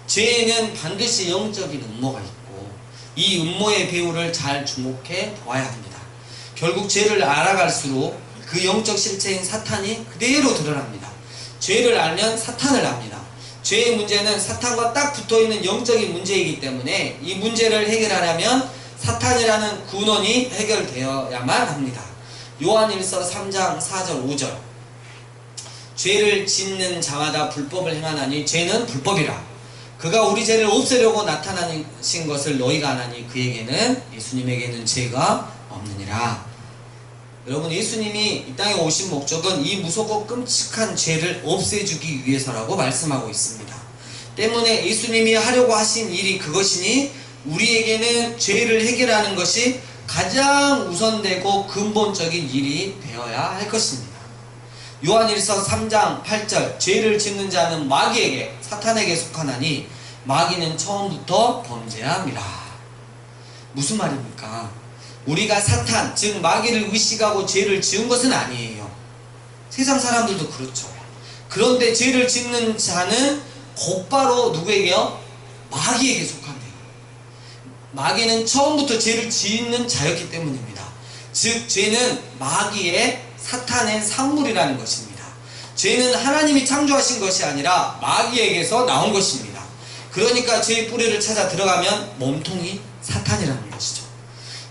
죄에는 반드시 영적인 음모가 있고 이 음모의 배후를 잘 주목해 보아야 합니다. 결국 죄를 알아갈수록 그 영적 실체인 사탄이 그대로 드러납니다. 죄를 알면 사탄을 압니다. 죄의 문제는 사탄과 딱 붙어있는 영적인 문제이기 때문에 이 문제를 해결하려면 사탄이라는 근원이 해결되어야만 합니다. 요한일서 3장 4절 5절 죄를 짓는 자마다 불법을 행하나니 죄는 불법이라. 그가 우리 죄를 없애려고 나타나신 것을 너희가 아나니 그에게는 예수님에게는 죄가 없느니라. 여러분, 예수님이 이 땅에 오신 목적은 이 무섭고 끔찍한 죄를 없애주기 위해서라고 말씀하고 있습니다. 때문에 예수님이 하려고 하신 일이 그것이니 우리에게는 죄를 해결하는 것이 가장 우선되고 근본적인 일이 되어야 할 것입니다. 요한일서 3장 8절 죄를 짓는 자는 마귀에게 사탄에게 속하나니 마귀는 처음부터 범죄함이라. 무슨 말입니까? 우리가 사탄, 즉 마귀를 의식하고 죄를 지은 것은 아니에요. 세상 사람들도 그렇죠. 그런데 죄를 짓는 자는 곧바로 누구에게요? 마귀에게 속한대요. 마귀는 처음부터 죄를 짓는 자였기 때문입니다. 즉 죄는 마귀의 사탄의 산물이라는 것입니다. 죄는 하나님이 창조하신 것이 아니라 마귀에게서 나온 것입니다. 그러니까 죄의 뿌리를 찾아 들어가면 몸통이 사탄이라는 것이죠.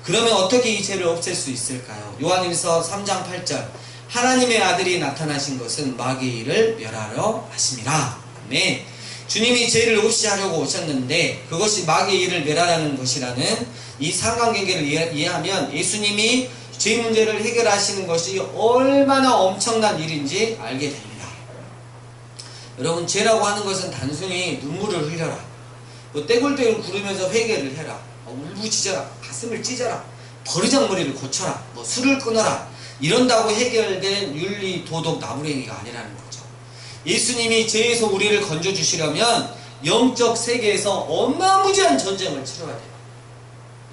그러면 어떻게 이 죄를 없앨 수 있을까요? 요한일서 3장 8절 하나님의 아들이 나타나신 것은 마귀의 일을 멸하려 하심이라. 네, 주님이 죄를 없이 하려고 오셨는데 그것이 마귀의 일을 멸하라는 것이라는 이 상관관계를 이해하면 예수님이 죄 문제를 해결하시는 것이 얼마나 엄청난 일인지 알게 됩니다. 여러분, 죄라고 하는 것은 단순히 눈물을 흘려라, 떼굴떼굴 구르면서 회개를 해라, 울부짖어라, 가슴을 찢어라, 버르장머리를 고쳐라, 술을 끊어라, 이런다고 해결된 윤리, 도덕, 나부랭이가 아니라는 거죠. 예수님이 죄에서 우리를 건져주시려면 영적 세계에서 어마무지한 전쟁을 치러야 돼요.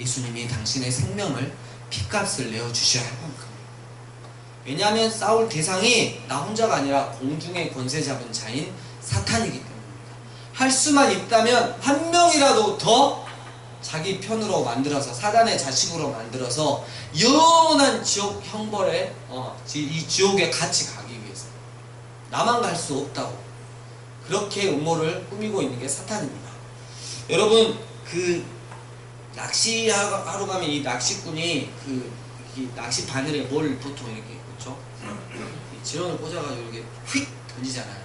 예수님이 당신의 생명을 핏값을 내어주셔야 할 만큼. 왜냐하면 싸울 대상이 나 혼자가 아니라 공중의 권세 잡은 자인 사탄이기 때문입니다. 할 수만 있다면 한 명이라도 더 자기 편으로 만들어서, 사단의 자식으로 만들어서 영원한 지옥 형벌에 이 지옥에 같이 가기 위해서 나만 갈 수 없다고 그렇게 음모를 꾸미고 있는 게 사탄입니다. 여러분, 그 낚시하러 가면 이 낚시꾼이 이 낚시 바늘에 뭘 보통 이렇게 그렇죠? 지렁이를 꽂아가지고 이렇게 휙 던지잖아요.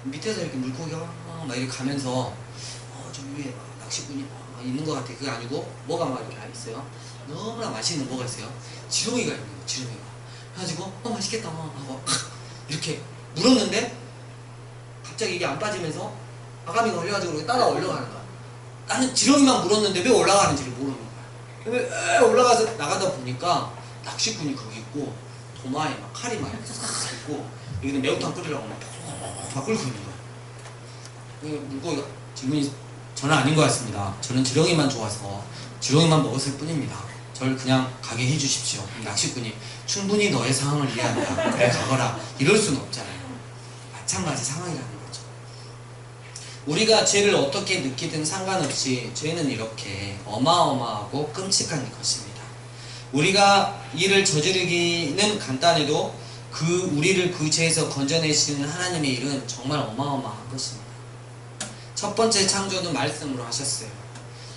밑에서 이렇게 물고기가 막 이렇게 가면서 저 위에 낚시꾼이 있는 것 같아. 그게 아니고 뭐가 막 이렇게 있어요. 너무나 맛있는 뭐가 있어요. 지렁이가 있는 거예요. 지렁이가. 그래가지고 맛있겠다 하고 이렇게 물었는데 갑자기 이게 안 빠지면서 아가미가 올려가지고 따라 올라가는 거야. 나는 지렁이만 물었는데 왜 올라가는지를 모르는 거야. 왜 올라가서 나가다 보니까 낚시꾼이 거기 있고 도마에 막 칼이 막 있고 여기는 매운탕 끓이려고 막 끓고 있는 거야. 물고기가 질문이 저는 아닌 것 같습니다. 저는 지렁이만 좋아서 지렁이만 먹었을 뿐입니다. 저를 그냥 가게 해주십시오. 낚시꾼이 충분히 너의 상황을 이해한다. 그래 가거라. 이럴 수는 없잖아요. 마찬가지 상황이라는 거죠. 우리가 죄를 어떻게 느끼든 상관없이 죄는 이렇게 어마어마하고 끔찍한 것입니다. 우리가 이를 저지르기는 간단해도 우리를 그 죄에서 건져내시는 하나님의 일은 정말 어마어마한 것입니다. 첫 번째 창조는 말씀으로 하셨어요.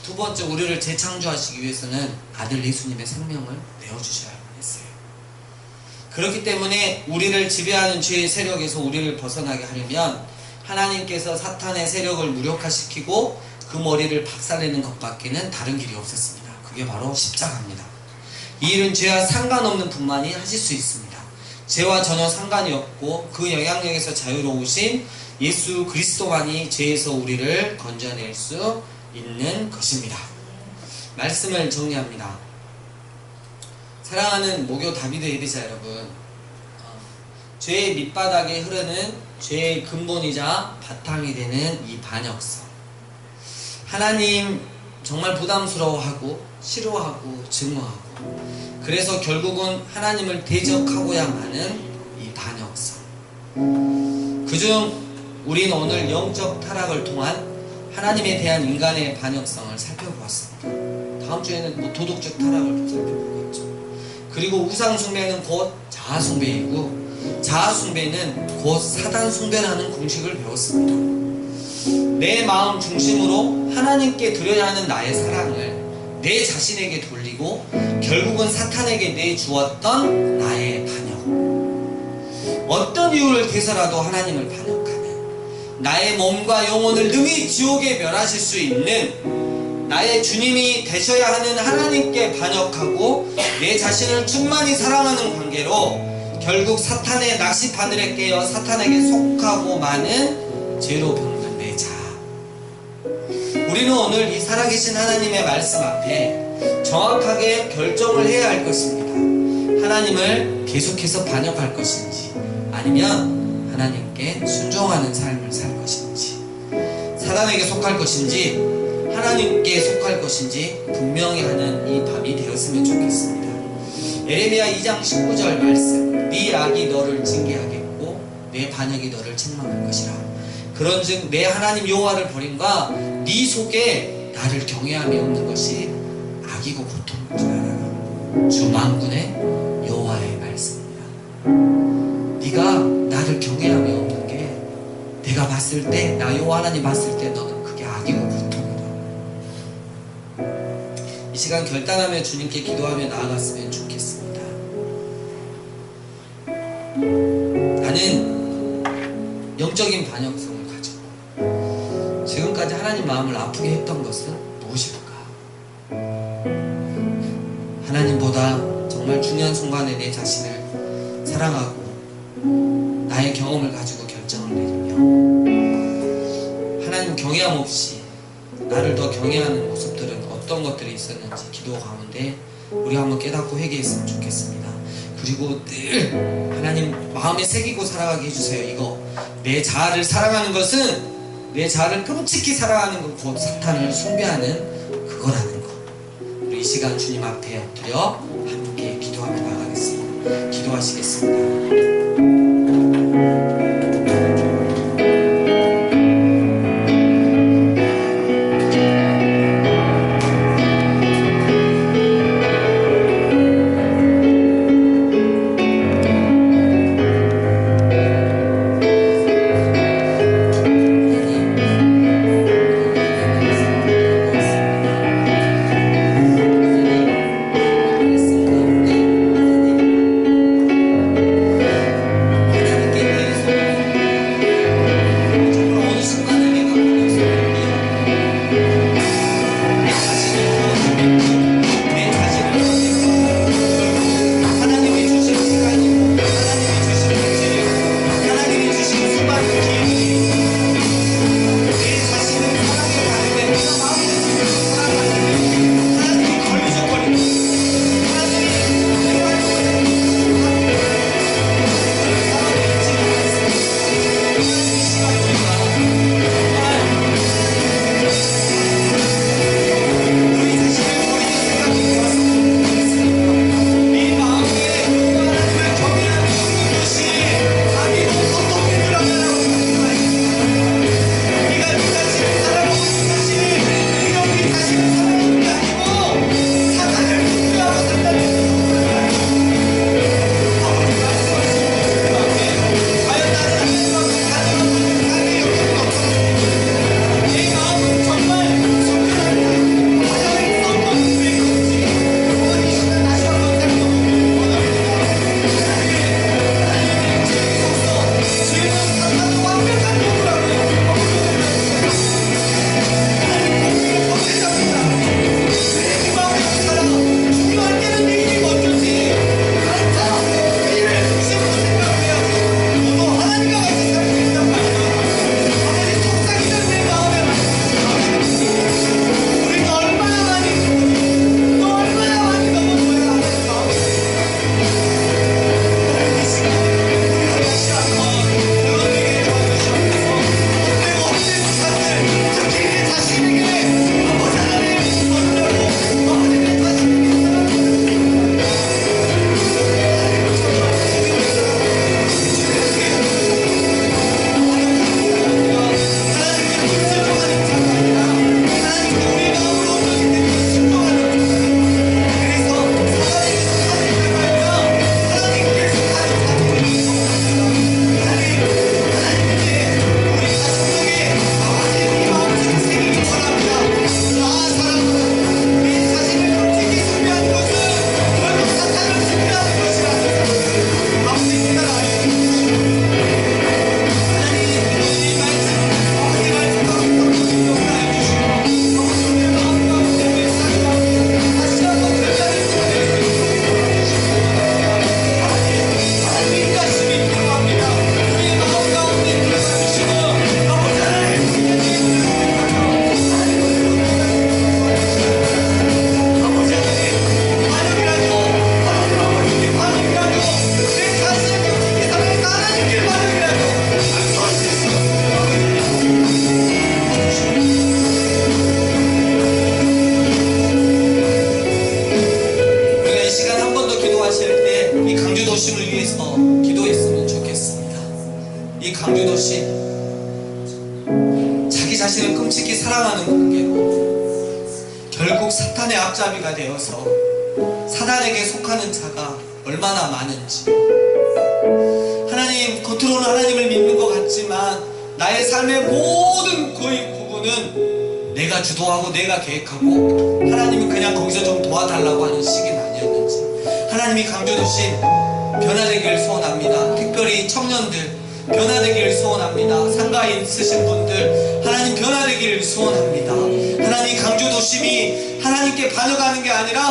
두 번째, 우리를 재창조하시기 위해서는 아들 예수님의 생명을 내어주셔야만 했어요. 그렇기 때문에 우리를 지배하는 죄의 세력에서 우리를 벗어나게 하려면 하나님께서 사탄의 세력을 무력화시키고 그 머리를 박살내는 것밖에는 다른 길이 없었습니다. 그게 바로 십자가입니다. 이 일은 죄와 상관없는 분만이 하실 수 있습니다. 죄와 전혀 상관이 없고 그 영향력에서 자유로우신 예수 그리스도만이 죄에서 우리를 건져낼 수 있는 것입니다. 말씀을 정리합니다. 사랑하는 모교 다비드 예비자 여러분, 죄의 밑바닥에 흐르는 죄의 근본이자 바탕이 되는 이 반역성, 하나님 정말 부담스러워하고 싫어하고 증오하고 그래서 결국은 하나님을 대적하고야 마는 이 반역성, 그중 우리는 오늘 영적 타락을 통한 하나님에 대한 인간의 반역성을 살펴보았습니다. 다음 주에는 도덕적 타락을 좀 살펴보겠죠. 그리고 우상 숭배는 곧 자아 숭배이고 자아 숭배는 곧 사단 숭배라는 공식을 배웠습니다. 내 마음 중심으로 하나님께 드려야 하는 나의 사랑을 내 자신에게 돌리고 결국은 사탄에게 내주었던 나의 반역, 어떤 이유를 대서라도 하나님을 반역하는, 나의 몸과 영혼을 능히 지옥에 멸하실 수 있는 나의 주님이 되셔야 하는 하나님께 반역하고 내 자신을 충만히 사랑하는 관계로 결국 사탄의 낚시바늘에 깨어 사탄에게 속하고 마는 죄로 병든 내 자아. 우리는 오늘 이 살아계신 하나님의 말씀 앞에 정확하게 결정을 해야 할 것입니다. 하나님을 계속해서 반역할 것인지 아니면 하나님께 순종하는 삶을 살 것인지, 사단에게 속할 것인지 하나님께 속할 것인지 분명히 하는 이 밤이 되었으면 좋겠습니다. 에레미야 2장 19절 말씀, 네 악이 너를 징계하겠고 내 반역이 너를 책망할 것이라. 그런즉 내 하나님 여호와를 버림과 네 속에 나를 경외함이 없는 것이 악이고 고통인 줄 알아라. 주 만군의 여호와의 말씀입니다. 네가 나를 경외함이 없는 게 내가 봤을 때, 나 여호와 하나님 봤을 때 너는 그게 악이고 고통이다. 이 시간 결단하며 주님께 기도하며 나아갔으면 좋겠습니다. 나는 영적인 반역성을 가지고 지금까지 하나님 마음을 아프게 했던 것은 무엇일까? 하나님보다 정말 중요한 순간에 내 자신을 사랑하고 나의 경험을 가지고 결정을 내리며 하나님 경외함 없이 나를 더 경외하는 모습들은 어떤 것들이 있었는지 기도 가운데 우리 한번 깨닫고 회개했으면 좋겠습니다. 그리고 늘 하나님 마음에 새기고 살아가게 해주세요. 이거 내 자아를 사랑하는 것은, 내 자아를 끔찍히 사랑하는 것, 곧 사탄을 숭배하는 그거라는 것. 우리 이 시간 주님 앞에 엎드려 함께 기도하며 나가겠습니다. 기도하시겠습니다. 속하는 관계로 결국 사탄의 앞잡이가 되어서 사단에게 속하는 자가 얼마나 많은지, 하나님, 겉으로는 하나님을 믿는 것 같지만 나의 삶의 모든 거의 부분은 내가 주도하고 내가 계획하고 하나님은 그냥 거기서 좀 도와달라고 하는 식은 아니었는지 하나님이 강조 주신 변화되기를 소원합니다. 특별히 청년들 변화되기를 소원합니다. 상가에 있으신 분들 하나님 변화되기를 소원합니다. 하나님 강조 도심이 하나님께 반역하는 게 아니라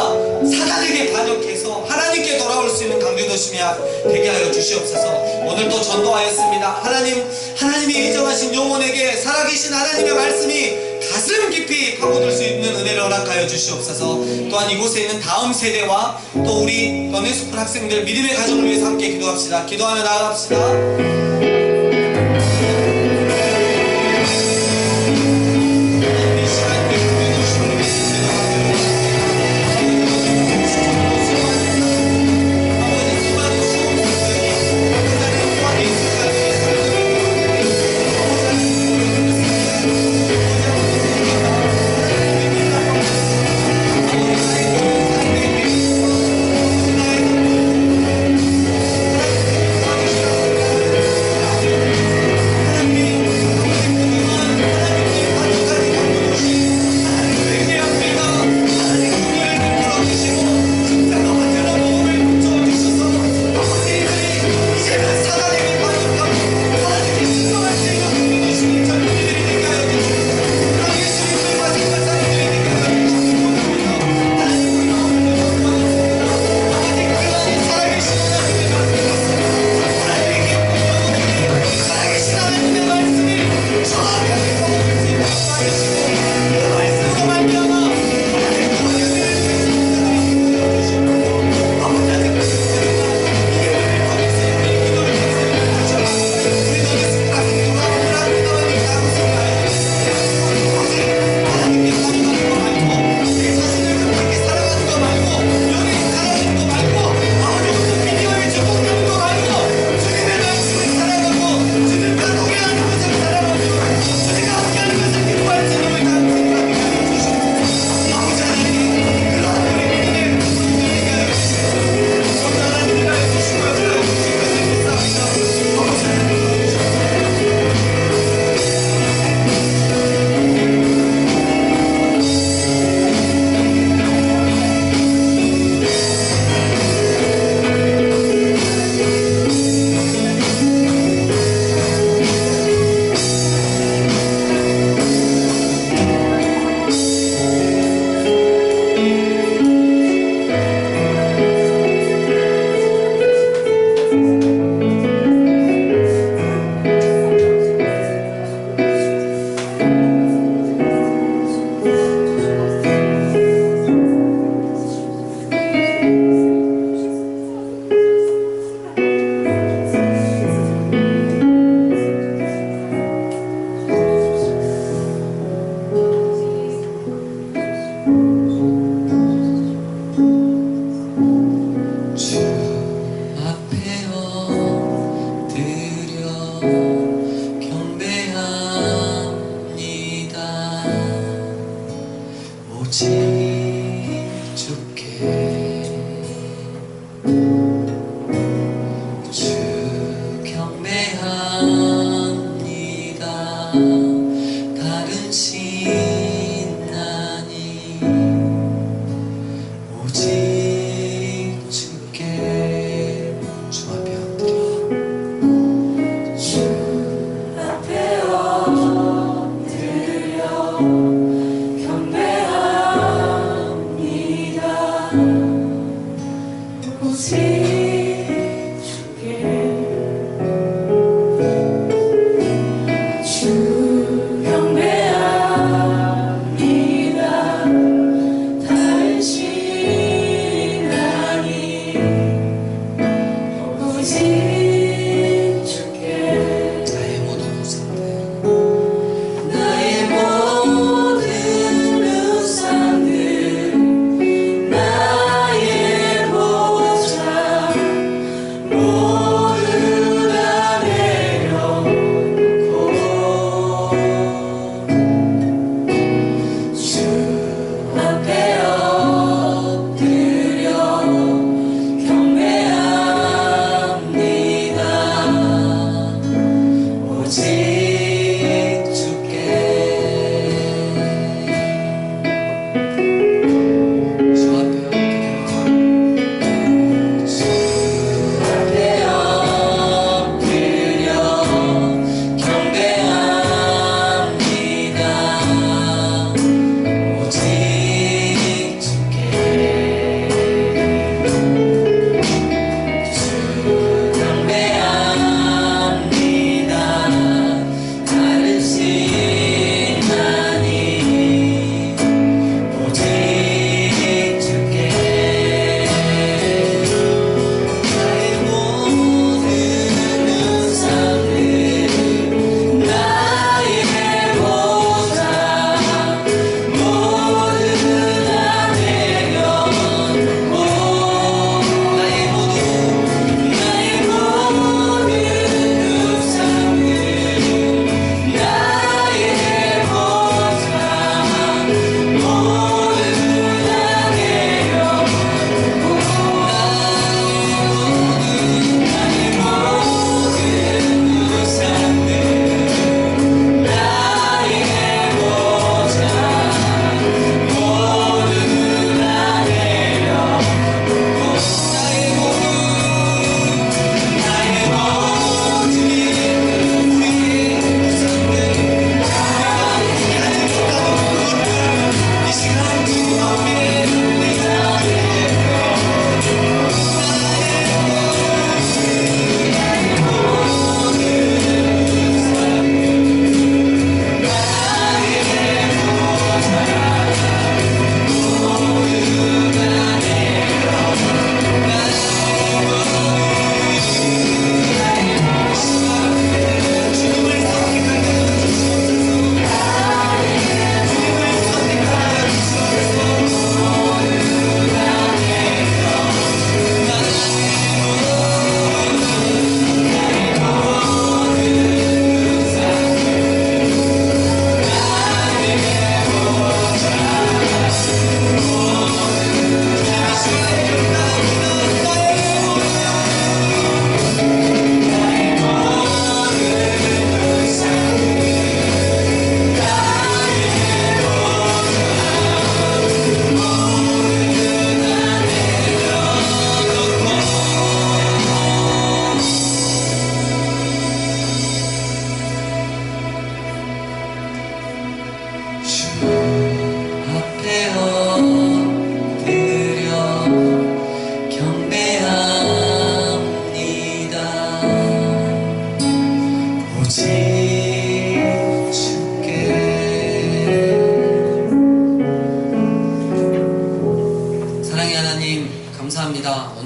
사단에게 반역해서 하나님께 돌아올 수 있는 강조 도심이 되게 하여 주시옵소서. 오늘도 전도하였습니다. 하나님이 예정하신 영혼에게 살아계신 하나님의 말씀이 가슴 깊이 파고들 수 있는 은혜를 허락하여 주시옵소서. 또한 이곳에 있는 다음 세대와 또 우리 너네스쿨 학생들 믿음의 가정을 위해서 함께 기도합시다. 기도하며 나아갑시다. 나의 모든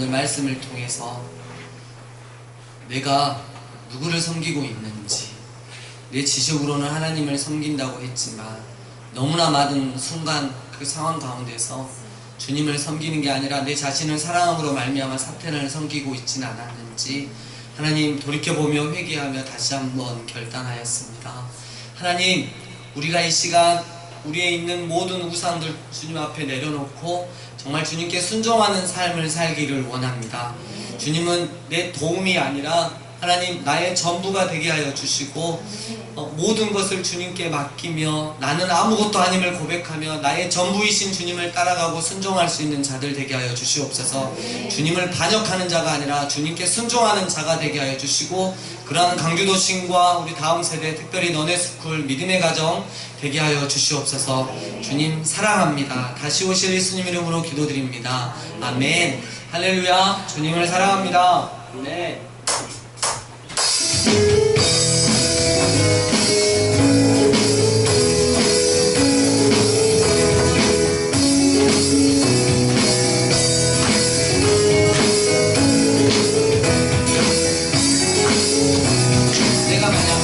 오늘 말씀을 통해서 내가 누구를 섬기고 있는지, 내 지식으로는 하나님을 섬긴다고 했지만 너무나 많은 순간 그 상황 가운데서 주님을 섬기는 게 아니라 내 자신을 사랑함으로 말미암아 사탄을 섬기고 있지는 않았는지 하나님 돌이켜보며 회개하며 다시 한번 결단하였습니다. 하나님, 우리가 이 시간 우리에 있는 모든 우상들 주님 앞에 내려놓고 정말 주님께 순종하는 삶을 살기를 원합니다. 주님은 내 도움이 아니라 하나님 나의 전부가 되게 하여 주시고 모든 것을 주님께 맡기며 나는 아무것도 아님을 고백하며 나의 전부이신 주님을 따라가고 순종할 수 있는 자들 되게 하여 주시옵소서. 주님을 반역하는 자가 아니라 주님께 순종하는 자가 되게 하여 주시고 그러한 강규도신과 우리 다음 세대 특별히 너네스쿨 믿음의 가정 되게 하여 주시옵소서. 주님 사랑합니다. 다시 오실 예수님 이름으로 기도드립니다. 아멘. 할렐루야. 주님을 사랑합니다. 네. 내가 만약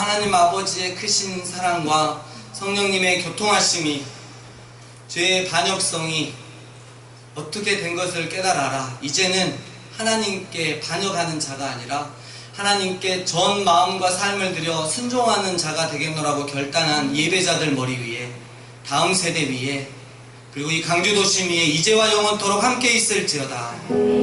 하나님 아버지의 크신 사랑과 성령님의 교통하심이 죄의 반역성이 어떻게 된 것을 깨달아라. 이제는 하나님께 반역하는 자가 아니라 하나님께 전 마음과 삶을 들여 순종하는 자가 되겠노라고 결단한 예배자들 머리 위에, 다음 세대 위에, 그리고 이 강주도심 위에 이제와 영원토록 함께 있을지어다.